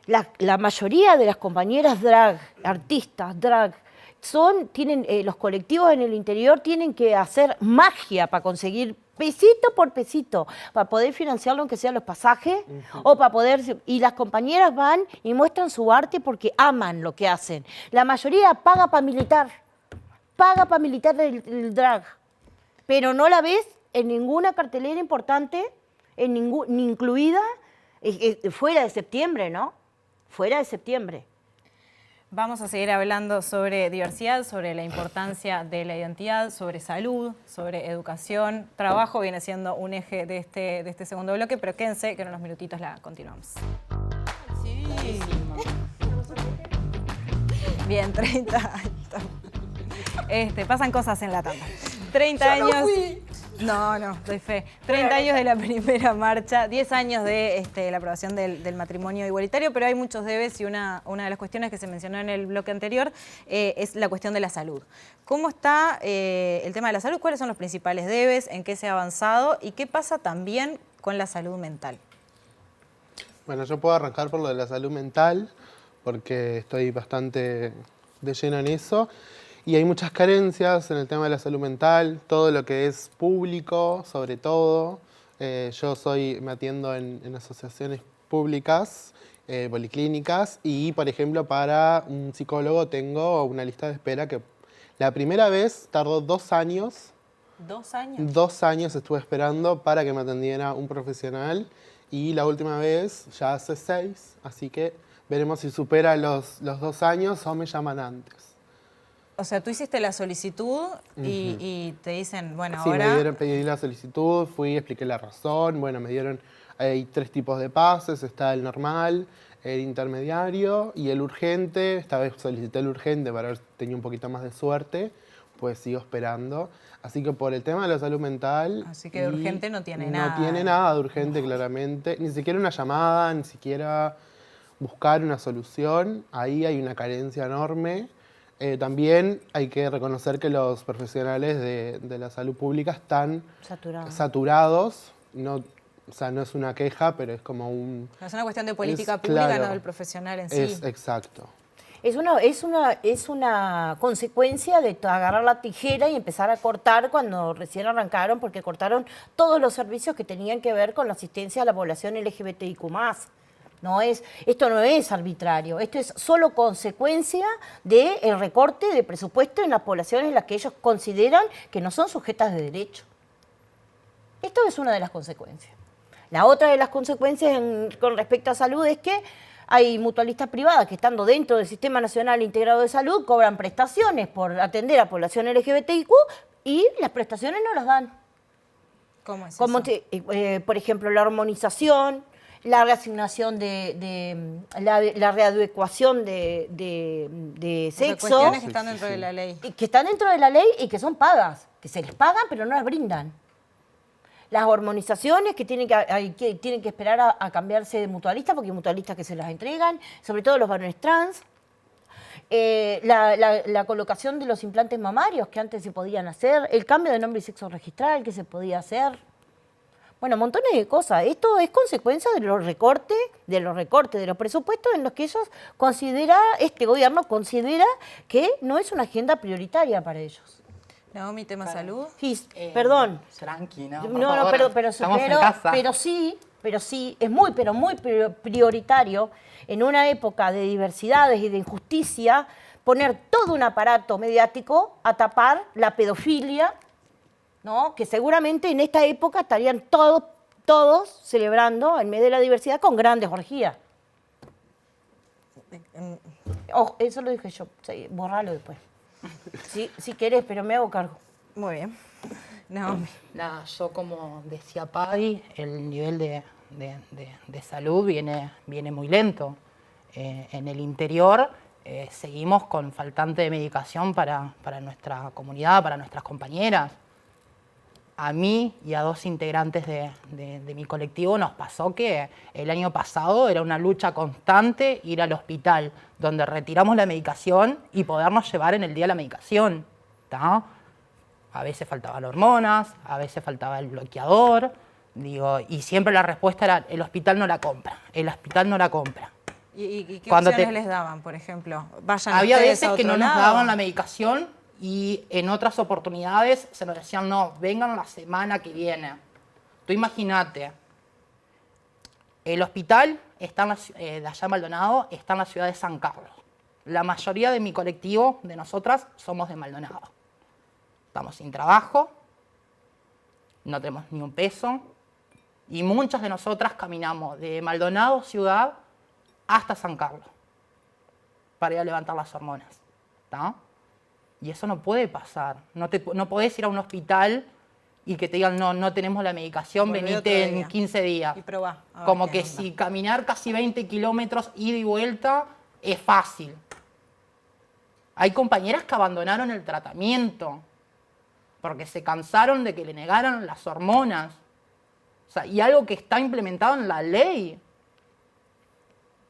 [SPEAKER 6] La mayoría de las compañeras drag, artistas drag, los colectivos en el interior tienen que hacer magia para conseguir pesito por pesito, para poder financiarlo aunque sean los pasajes, o para poder... Y las compañeras van y muestran su arte porque aman lo que hacen. La mayoría paga para militar el drag, pero no la ves en ninguna cartelera importante, ni incluida fuera de septiembre, ¿no? Fuera de septiembre.
[SPEAKER 1] Vamos a seguir hablando sobre diversidad, sobre la importancia de la identidad, sobre salud, sobre educación. Trabajo viene siendo un eje de este segundo bloque, pero quédense que en unos minutitos la continuamos. Sí. Bien, 30 años. Pasan cosas en la tanda. 30 años. No fui. No, doy fe. 30 años de la primera marcha, 10 años de la aprobación del matrimonio igualitario, pero hay muchos debes y una de las cuestiones que se mencionó en el bloque anterior es la cuestión de la salud. ¿Cómo está el tema de la salud? ¿Cuáles son los principales debes? ¿En qué se ha avanzado? ¿Y qué pasa también con la salud mental?
[SPEAKER 5] bueno, yo puedo arrancar por lo de la salud mental, porque estoy bastante de lleno en eso. Y hay muchas carencias en el tema de la salud mental, todo lo que es público, sobre todo. Yo me atiendo en asociaciones públicas, policlínicas, y por ejemplo para un psicólogo tengo una lista de espera que la primera vez tardó 2 años.
[SPEAKER 1] ¿2 años?
[SPEAKER 5] 2 años estuve esperando para que me atendiera un profesional y la última vez ya hace 6, así que veremos si supera los 2 años o me llaman antes.
[SPEAKER 1] O sea, tú hiciste la solicitud y te dicen, bueno,
[SPEAKER 5] sí,
[SPEAKER 1] ahora...
[SPEAKER 5] pedí la solicitud, fui, expliqué la razón, bueno, me dieron, hay 3 tipos de pases, está el normal, el intermediario y el urgente. Esta vez solicité el urgente para ver si tenía un poquito más de suerte, pues sigo esperando. Así que por el tema de la salud mental...
[SPEAKER 1] Así que de urgente no tiene nada.
[SPEAKER 5] No tiene nada de urgente, claramente, ni siquiera una llamada, ni siquiera buscar una solución, ahí hay una carencia enorme. También hay que reconocer que los profesionales de la salud pública están saturados. No, o sea, no es una queja, pero es como un...
[SPEAKER 1] No es una cuestión de política pública,
[SPEAKER 5] claro,
[SPEAKER 1] no del profesional en sí.
[SPEAKER 5] Exacto.
[SPEAKER 6] Es una consecuencia de agarrar la tijera y empezar a cortar cuando recién arrancaron, porque cortaron todos los servicios que tenían que ver con la asistencia a la población LGBTIQ+. Esto no es arbitrario, esto es solo consecuencia del recorte de presupuesto en las poblaciones en las que ellos consideran que no son sujetas de derecho. Esto es una de las consecuencias. La otra de las consecuencias con respecto a salud es que hay mutualistas privadas que, estando dentro del Sistema Nacional Integrado de Salud, cobran prestaciones por atender a población LGBTIQ y las prestaciones no las dan.
[SPEAKER 1] ¿Cómo es eso?
[SPEAKER 6] Por ejemplo, la hormonización, la reasignación la readecuación de sexo.
[SPEAKER 1] O sea, cuestiones que están dentro de la ley.
[SPEAKER 6] Que están dentro de la ley y que son pagas, que se les pagan pero no las brindan. Las hormonizaciones que tienen que esperar a cambiarse de mutualista, porque hay mutualistas que se las entregan, sobre todo los varones trans. La colocación de los implantes mamarios que antes se podían hacer, el cambio de nombre y sexo registral que se podía hacer. Bueno, montones de cosas. Esto es consecuencia de los recortes de los presupuestos en los que este gobierno considera que no es una agenda prioritaria para ellos.
[SPEAKER 1] Naomi, tema salud.
[SPEAKER 6] Sí, perdón.
[SPEAKER 4] Tranqui, ¿no?
[SPEAKER 6] Pero sí, es muy prioritario en una época de diversidades y de injusticia poner todo un aparato mediático a tapar la pedofilia ¿no? Que seguramente en esta época estarían todos celebrando el mes de la diversidad con grandes orgías. Ojo, eso lo dije yo, sí, borralo después. Si querés, pero me hago cargo.
[SPEAKER 1] Muy bien. No,
[SPEAKER 4] Nada, yo como decía Paddy, el nivel de salud viene muy lento. En el interior seguimos con faltante de medicación para nuestra comunidad, para nuestras compañeras. A mí y a 2 integrantes de mi colectivo nos pasó que el año pasado era una lucha constante ir al hospital, donde retiramos la medicación y podernos llevar en el día la medicación, ¿tá? A veces faltaban hormonas, a veces faltaba el bloqueador, y siempre la respuesta era: el hospital no la compra, el hospital no la compra.
[SPEAKER 1] ¿Y qué
[SPEAKER 4] Cuando
[SPEAKER 1] opciones les daban, por ejemplo? Vayan
[SPEAKER 4] Había
[SPEAKER 1] ustedes
[SPEAKER 4] veces
[SPEAKER 1] a
[SPEAKER 4] que
[SPEAKER 1] otro
[SPEAKER 4] no nos
[SPEAKER 1] lado.
[SPEAKER 4] daban la medicación y en otras oportunidades se nos decían: no, vengan la semana que viene. Tú imagínate, el hospital está de allá en Maldonado, está en la ciudad de San Carlos. La mayoría de mi colectivo, de nosotras, somos de Maldonado. Estamos sin trabajo, no tenemos ni un peso, y muchas de nosotras caminamos de Maldonado, ciudad, hasta San Carlos para ir a levantar las hormonas, ¿tá? Y eso no puede pasar. No podés ir a un hospital y que te digan: no tenemos la medicación,
[SPEAKER 1] Volvé otro
[SPEAKER 4] venite
[SPEAKER 1] día.
[SPEAKER 4] en 15 días.
[SPEAKER 1] Y probá, a ver
[SPEAKER 4] Como
[SPEAKER 1] qué
[SPEAKER 4] que
[SPEAKER 1] onda.
[SPEAKER 4] si caminar casi 20 kilómetros ida y vuelta es fácil. Hay compañeras que abandonaron el tratamiento porque se cansaron de que le negaran las hormonas. O sea, y algo que está implementado en la ley.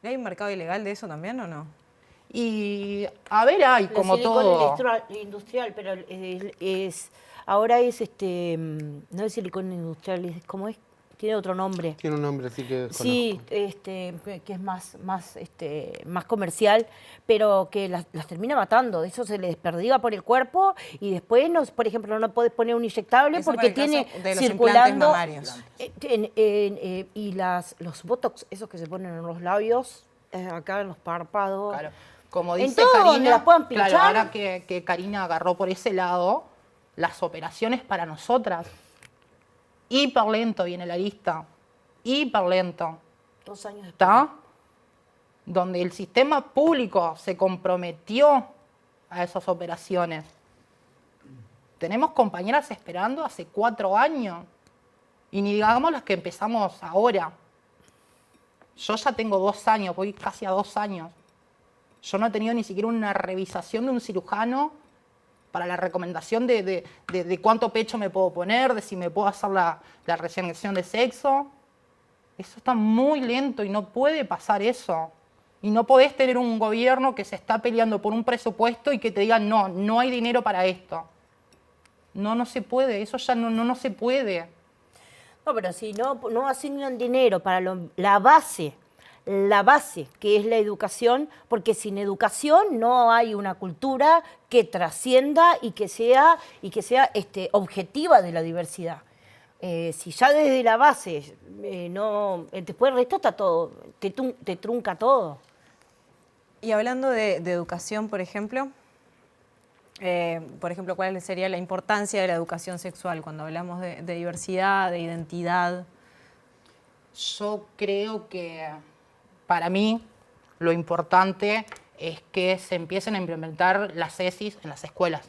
[SPEAKER 1] ¿Hay un mercado ilegal de eso también o no?
[SPEAKER 4] Y a ver, hay
[SPEAKER 6] El
[SPEAKER 4] como
[SPEAKER 6] silicón
[SPEAKER 4] todo.
[SPEAKER 6] industrial, pero ahora es no es silicón industrial, ¿cómo es? Tiene otro nombre.
[SPEAKER 5] Tiene un nombre, así que
[SPEAKER 6] Sí, que es más comercial, pero que las termina matando. Eso se les desperdiga por el cuerpo y después, por ejemplo, no podés poner un inyectable
[SPEAKER 1] Eso
[SPEAKER 6] porque
[SPEAKER 1] para el
[SPEAKER 6] tiene
[SPEAKER 1] caso de los
[SPEAKER 6] circulando
[SPEAKER 1] implantes mamarios.
[SPEAKER 6] y los botox, esos que se ponen en los labios, acá en los párpados.
[SPEAKER 4] Claro. Como
[SPEAKER 6] En
[SPEAKER 4] dice
[SPEAKER 6] todo
[SPEAKER 4] Karina,
[SPEAKER 6] donde las puedan pinchar.
[SPEAKER 4] claro, ahora que Karina agarró por ese lado, las operaciones para nosotras, hiper lento viene la lista, hiper lento,
[SPEAKER 6] 2 años después.
[SPEAKER 4] ¿está? Donde el sistema público se comprometió a esas operaciones. Tenemos compañeras esperando hace 4 años, y ni digamos las que empezamos ahora. Yo ya tengo 2 años, voy casi a 2 años. Yo no he tenido ni siquiera una revisación de un cirujano para la recomendación de cuánto pecho me puedo poner, de si me puedo hacer la reasignación de sexo. Eso está muy lento y no puede pasar eso. Y no podés tener un gobierno que se está peleando por un presupuesto y que te diga: no hay dinero para esto. No se puede, eso ya no se puede.
[SPEAKER 6] No, pero si no asignan dinero para la base, que es la educación, porque sin educación no hay una cultura que trascienda y que sea objetiva de la diversidad. Si ya desde la base, después el resto está todo, te trunca todo.
[SPEAKER 1] Y hablando de educación, por ejemplo, ¿cuál sería la importancia de la educación sexual cuando hablamos de diversidad, de identidad?
[SPEAKER 4] Yo creo que para mí lo importante es que se empiecen a implementar las ESIs en las escuelas,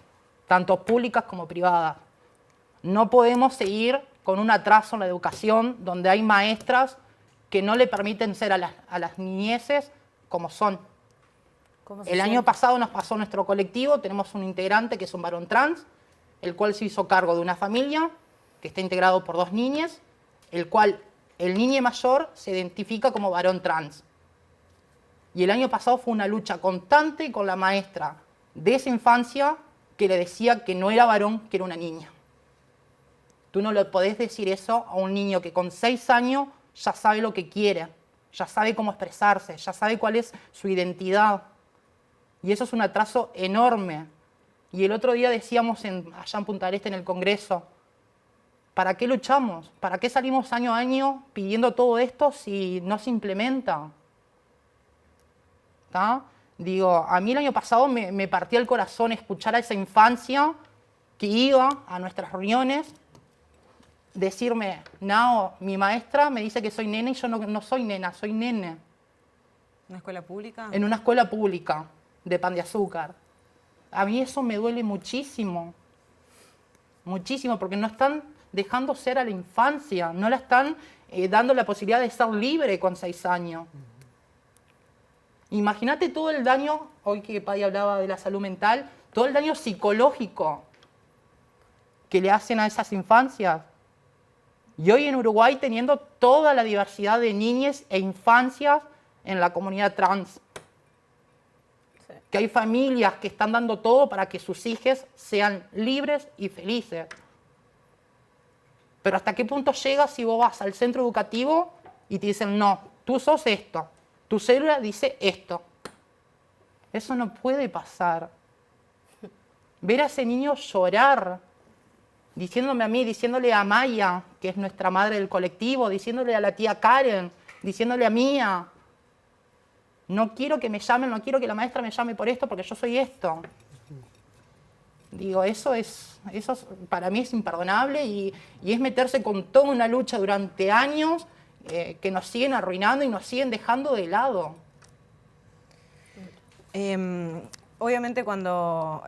[SPEAKER 4] tanto públicas como privadas. No podemos seguir con un atraso en la educación donde hay maestras que no le permiten ser a las niñeces como son. El año pasado nos pasó nuestro colectivo, tenemos un integrante que es un varón trans, el cual se hizo cargo de una familia que está integrado por 2 niñas, el cual el niño mayor se identifica como varón trans. Y el año pasado fue una lucha constante con la maestra de esa infancia que le decía que no era varón, que era una niña. Tú no le podés decir eso a un niño que con 6 años ya sabe lo que quiere, ya sabe cómo expresarse, ya sabe cuál es su identidad. Y eso es un atraso enorme. Y el otro día decíamos allá en Punta del Este en el Congreso, ¿para qué luchamos? ¿Para qué salimos año a año pidiendo todo esto si no se implementa? ¿Tá? Digo, a mí el año pasado me partía el corazón escuchar a esa infancia que iba a nuestras reuniones, decirme, Nao, mi maestra me dice que soy nena y yo no soy nena, soy nene.
[SPEAKER 1] ¿Una escuela pública?
[SPEAKER 4] En una escuela pública de Pan de Azúcar. A mí eso me duele muchísimo. Muchísimo, porque no están dejando ser a la infancia, no la están dando la posibilidad de ser libre con 6 años. Imagínate todo el daño, hoy que Paddy hablaba de la salud mental, todo el daño psicológico que le hacen a esas infancias. Y hoy en Uruguay teniendo toda la diversidad de niñas e infancias en la comunidad trans. Sí. Que hay familias que están dando todo para que sus hijos sean libres y felices. Pero ¿hasta qué punto llegas si vos vas al centro educativo y te dicen, no, tú sos esto, tu célula dice esto? Eso no puede pasar. Ver a ese niño llorar, diciéndome a mí, diciéndole a Maya, que es nuestra madre del colectivo, diciéndole a la tía Karen, diciéndole a Mía, no quiero que me llamen, no quiero que la maestra me llame por esto porque yo soy esto. Digo, eso para mí es imperdonable y es meterse con toda una lucha durante años que nos siguen arruinando y nos siguen dejando de lado.
[SPEAKER 1] Obviamente cuando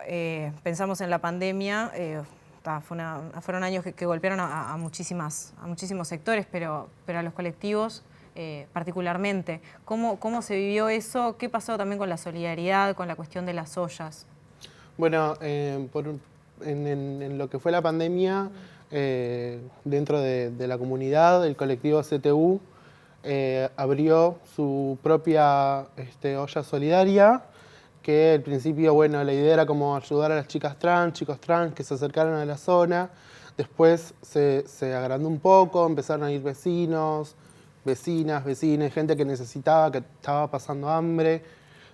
[SPEAKER 1] pensamos en la pandemia, fueron años que golpearon a muchísimos sectores, pero a los colectivos particularmente. ¿Cómo se vivió eso? ¿Qué pasó también con la solidaridad, con la cuestión de las ollas?
[SPEAKER 5] Bueno, en lo que fue la pandemia, dentro de la comunidad, el colectivo CTU abrió su propia olla solidaria, que al principio, bueno, la idea era como ayudar a las chicas trans, chicos trans que se acercaran a la zona. Después se agrandó un poco, empezaron a ir vecinos, vecinas, gente que necesitaba, que estaba pasando hambre.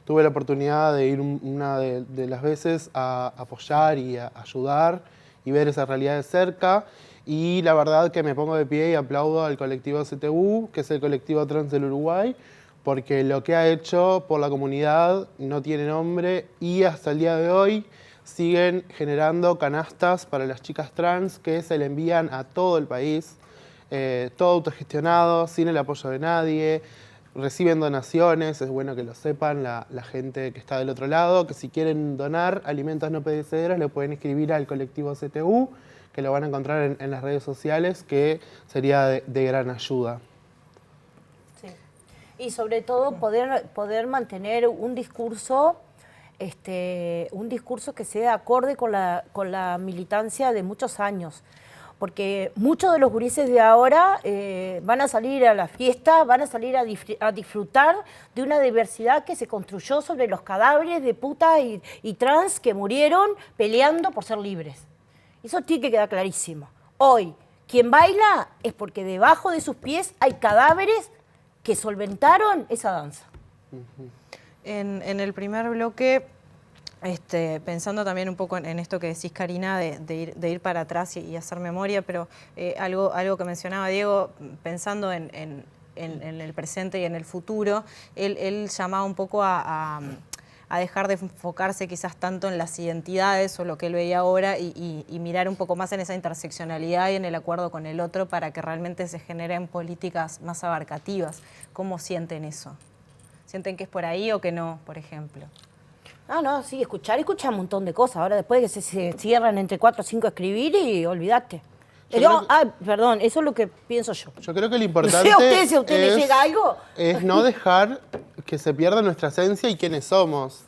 [SPEAKER 5] Tuve la oportunidad de ir una de las veces a apoyar y a ayudar y ver esa realidad de cerca. Y la verdad que me pongo de pie y aplaudo al colectivo CTU, que es el colectivo trans del Uruguay, porque lo que ha hecho por la comunidad no tiene nombre y hasta el día de hoy siguen generando canastas para las chicas trans que se le envían a todo el país, todo autogestionado, sin el apoyo de nadie. Reciben donaciones, es bueno que lo sepan la gente que está del otro lado, que si quieren donar alimentos no perecederos le pueden escribir al colectivo CTU, que lo van a encontrar en las redes sociales, que sería de gran ayuda.
[SPEAKER 6] Sí. Y sobre todo poder mantener un discurso que sea acorde con la militancia de muchos años. Porque muchos de los gurises de ahora van a salir a la fiesta, van a salir a disfrutar de una diversidad que se construyó sobre los cadáveres de putas y trans que murieron peleando por ser libres. Eso tiene que quedar clarísimo. Hoy, quien baila es porque debajo de sus pies hay cadáveres que solventaron esa danza.
[SPEAKER 1] En el primer bloque, pensando también un poco en esto que decís, Karina, de ir para atrás y hacer memoria, pero algo que mencionaba Diego, pensando en el presente y en el futuro, él llamaba un poco a dejar de enfocarse quizás tanto en las identidades o lo que él veía ahora y mirar un poco más en esa interseccionalidad y en el acuerdo con el otro para que realmente se generen políticas más abarcativas. ¿Cómo sienten eso? ¿Sienten que es por ahí o que no, por ejemplo?
[SPEAKER 6] No, sí, escuchar un montón de cosas. Ahora después de que se cierran entre 4 o 5 a escribir y olvidate. Perdón, eso es lo que pienso yo.
[SPEAKER 5] Yo creo que lo importante
[SPEAKER 6] si a usted le llega algo.
[SPEAKER 5] Es no dejar que se pierda nuestra esencia y quiénes somos.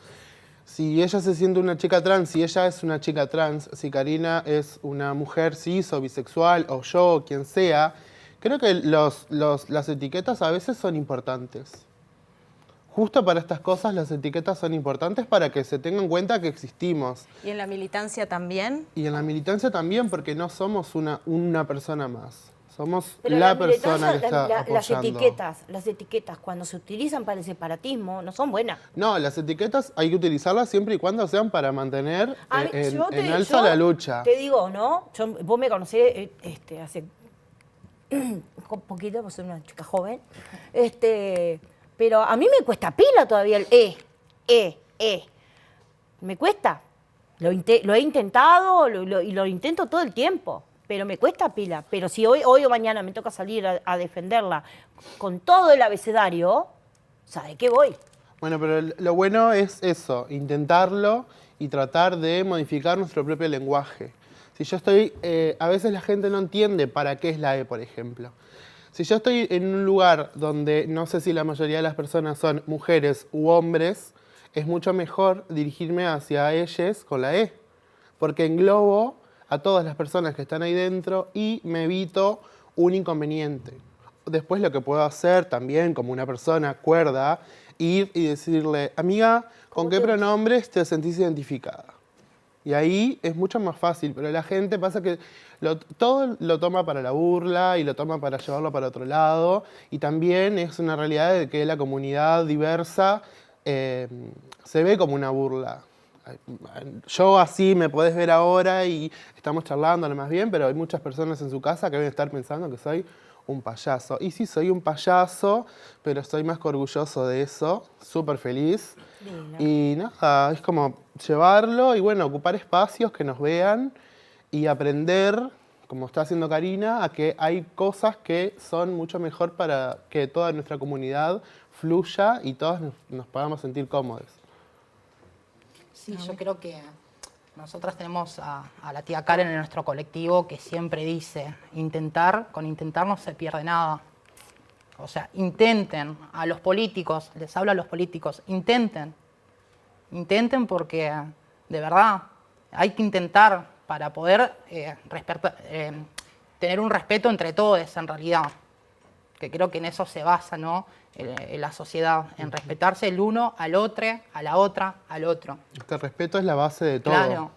[SPEAKER 5] Si ella se siente una chica trans, si ella es una chica trans, si Karina es una mujer cis o bisexual, o yo, o quien sea, creo que las etiquetas a veces son importantes. Justo para estas cosas las etiquetas son importantes para que se tenga en cuenta que existimos.
[SPEAKER 1] ¿Y en la militancia también?
[SPEAKER 5] Y en la militancia también, porque no somos una persona más. Somos la persona que está apoyando.
[SPEAKER 6] Las etiquetas, cuando se utilizan para el separatismo, no son buenas.
[SPEAKER 5] No, las etiquetas hay que utilizarlas siempre y cuando sean para mantener en alza la lucha.
[SPEAKER 6] Te digo, ¿no? Vos me conocés hace un poquito, pues soy una chica joven. Pero a mí me cuesta pila todavía el Me cuesta. Lo he intentado y lo intento todo el tiempo, pero me cuesta pila. Pero si hoy o mañana me toca salir a defenderla con todo el abecedario, ¿sabe qué voy?
[SPEAKER 5] Bueno, pero lo bueno es eso, intentarlo y tratar de modificar nuestro propio lenguaje. Si yo estoy, a veces la gente no entiende para qué es la E, por ejemplo. Si yo estoy en un lugar donde no sé si la mayoría de las personas son mujeres u hombres, es mucho mejor dirigirme hacia ellas con la E, porque englobo a todas las personas que están ahí dentro y me evito un inconveniente. Después lo que puedo hacer también como una persona cuerda, ir y decirle, amiga, ¿con qué pronombres te sentís identificada? Y ahí es mucho más fácil, pero la gente pasa que todo lo toma para la burla y lo toma para llevarlo para otro lado. Y también es una realidad de que la comunidad diversa se ve como una burla. Yo así me podés ver ahora y estamos charlando lo más bien, pero hay muchas personas en su casa que deben estar pensando que soy un payaso. Y sí, soy un payaso, pero estoy más que orgulloso de eso, súper feliz. Y nada, es como llevarlo y bueno, ocupar espacios que nos vean y aprender, como está haciendo Karina, a que hay cosas que son mucho mejor para que toda nuestra comunidad fluya y todos nos podamos sentir cómodos.
[SPEAKER 4] Sí, yo creo que nosotras tenemos a la tía Karen en nuestro colectivo que siempre dice, con intentar no se pierde nada. O sea, intenten a los políticos, les hablo a los políticos, intenten porque de verdad hay que intentar para poder tener un respeto entre todos en realidad, que creo que en eso se basa, ¿no? En la sociedad, en respetarse el uno al otro, a la otra, al otro.
[SPEAKER 5] Este respeto es la base de todo.
[SPEAKER 4] Claro.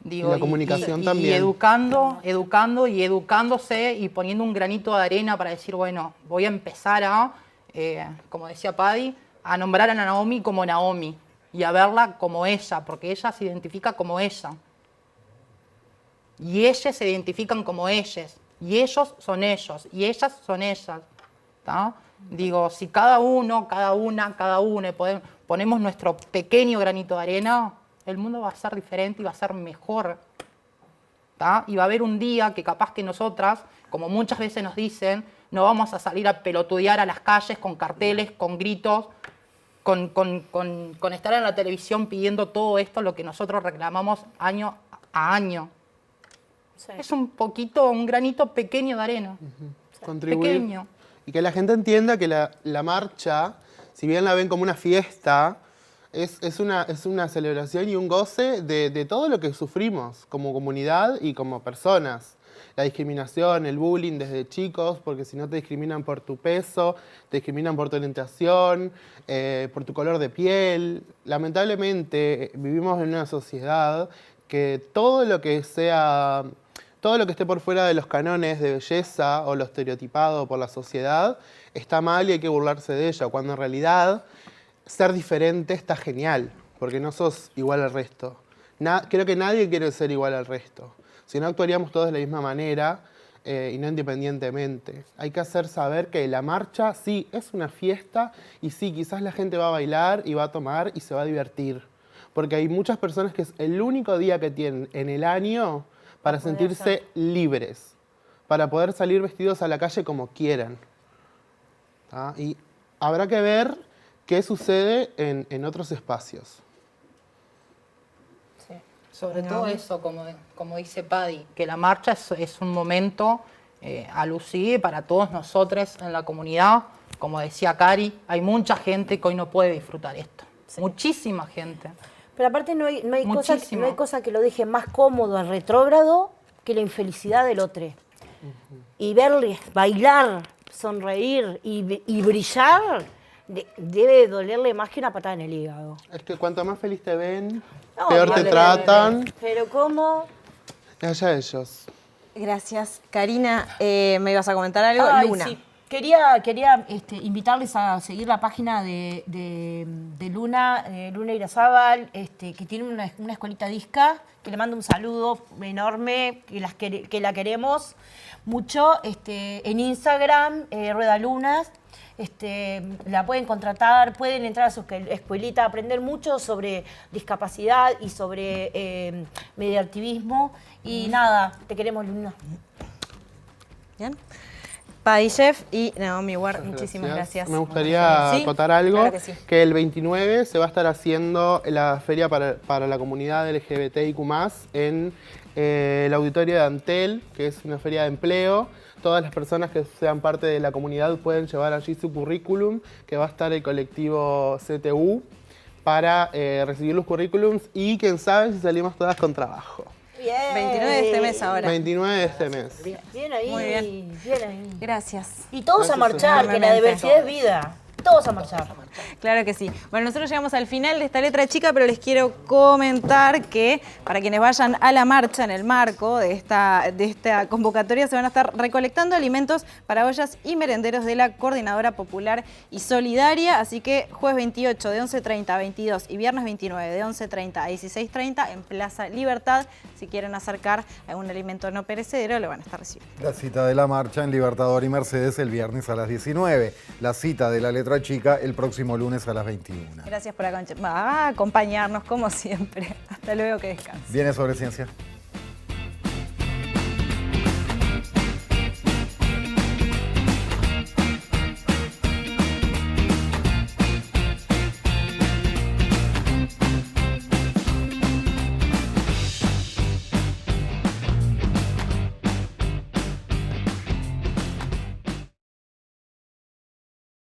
[SPEAKER 4] Digo,
[SPEAKER 5] y la comunicación también.
[SPEAKER 4] Y educando y educándose y poniendo un granito de arena para decir, bueno, voy a empezar a, como decía Paddy, a nombrar a Naomi como Naomi y a verla como ella, porque ella se identifica como ella. Y ellas se identifican como ellas. Y ellos son ellos. Y ellas son ellas. ¿Tá? Digo, si cada uno ponemos nuestro pequeño granito de arena, el mundo va a ser diferente y va a ser mejor. ¿Tá? Y va a haber un día que capaz que nosotras, como muchas veces nos dicen, no vamos a salir a pelotudear a las calles con carteles, con gritos, con estar en la televisión pidiendo todo esto, lo que nosotros reclamamos año a año. Sí. Es un granito pequeño de arena.
[SPEAKER 5] Contribuir.
[SPEAKER 4] Pequeño.
[SPEAKER 5] Y que la gente entienda que la marcha, si bien la ven como una fiesta, es una celebración y un goce de todo lo que sufrimos como comunidad y como personas. La discriminación, el bullying desde chicos, porque si no te discriminan por tu peso, te discriminan por tu orientación, por tu color de piel. Lamentablemente vivimos en una sociedad que todo lo que esté por fuera de los cánones de belleza o lo estereotipado por la sociedad está mal y hay que burlarse de ello, cuando en realidad ser diferente está genial, porque no sos igual al resto. Creo que nadie quiere ser igual al resto. Si no, actuaríamos todos de la misma manera y no independientemente. Hay que hacer saber que la marcha sí es una fiesta y sí, quizás la gente va a bailar y va a tomar y se va a divertir. Porque hay muchas personas que es el único día que tienen en el año para sentirse libres, para poder salir vestidos a la calle como quieran. ¿Ah? Y habrá que ver qué sucede en otros espacios.
[SPEAKER 4] Sí. Sobre todo eso, como dice Paddy, que la marcha es un momento alusivo para todos nosotros en la comunidad. Como decía Cari, hay mucha gente que hoy no puede disfrutar esto. Sí. Muchísima gente.
[SPEAKER 6] Pero aparte no hay cosa que lo deje más cómodo al retrógrado que la infelicidad del otro. Y verles bailar, sonreír y brillar debe dolerle más que una patada en el hígado.
[SPEAKER 5] Es que cuanto más feliz te ven, peor te tratan.
[SPEAKER 6] Pero ¿cómo?
[SPEAKER 5] Allá ellos.
[SPEAKER 1] Gracias. Karina, ¿me ibas a comentar algo?
[SPEAKER 6] Ay,
[SPEAKER 1] Luna.
[SPEAKER 6] Sí. Quería invitarles a seguir la página de Luna Irazábal, que tiene una escuelita disca, que le mando un saludo enorme, que la queremos mucho, en Instagram, Rueda Lunas. la pueden contratar, pueden entrar a su escuelita, aprender mucho sobre discapacidad y sobre medioactivismo. Y nada, te queremos, Luna.
[SPEAKER 1] Bien. Paddy Jeff y Naomi Ward, muchísimas gracias.
[SPEAKER 5] Me gustaría acotar algo,
[SPEAKER 1] claro que sí.
[SPEAKER 5] que el 29 se va a estar haciendo la feria para la comunidad LGBTIQ+, en el auditorio de Antel, que es una feria de empleo. Todas las personas que sean parte de la comunidad pueden llevar allí su currículum, que va a estar el colectivo CTU, para recibir los currículums y quién sabe si salimos todas con trabajo.
[SPEAKER 6] Bien.
[SPEAKER 1] 29 de este mes ahora.
[SPEAKER 5] 29 de este mes.
[SPEAKER 6] Bien ahí.
[SPEAKER 1] Muy bien.
[SPEAKER 6] Bien ahí.
[SPEAKER 1] Gracias.
[SPEAKER 6] Y todos a marchar, que la
[SPEAKER 1] enormemente.
[SPEAKER 6] diversidad es vida. Todos a marchar.
[SPEAKER 1] Claro que sí. Bueno, nosotros llegamos al final de esta letra chica, pero les quiero comentar que para quienes vayan a la marcha en el marco de esta convocatoria se van a estar recolectando alimentos para ollas y merenderos de la Coordinadora Popular y Solidaria. Así que jueves 28 de 11:30 a 22 y viernes 29 de 11:30 a 16:30 en Plaza Libertad. Si quieren acercar algún alimento no perecedero, lo van a estar recibiendo.
[SPEAKER 2] La cita de la marcha en Libertador y Mercedes el viernes a las 19. La cita de la letra chica el próximo lunes a las 21.
[SPEAKER 1] Gracias por acompañarnos como siempre. Hasta luego, que descansen.
[SPEAKER 2] Viene Sobre Ciencia.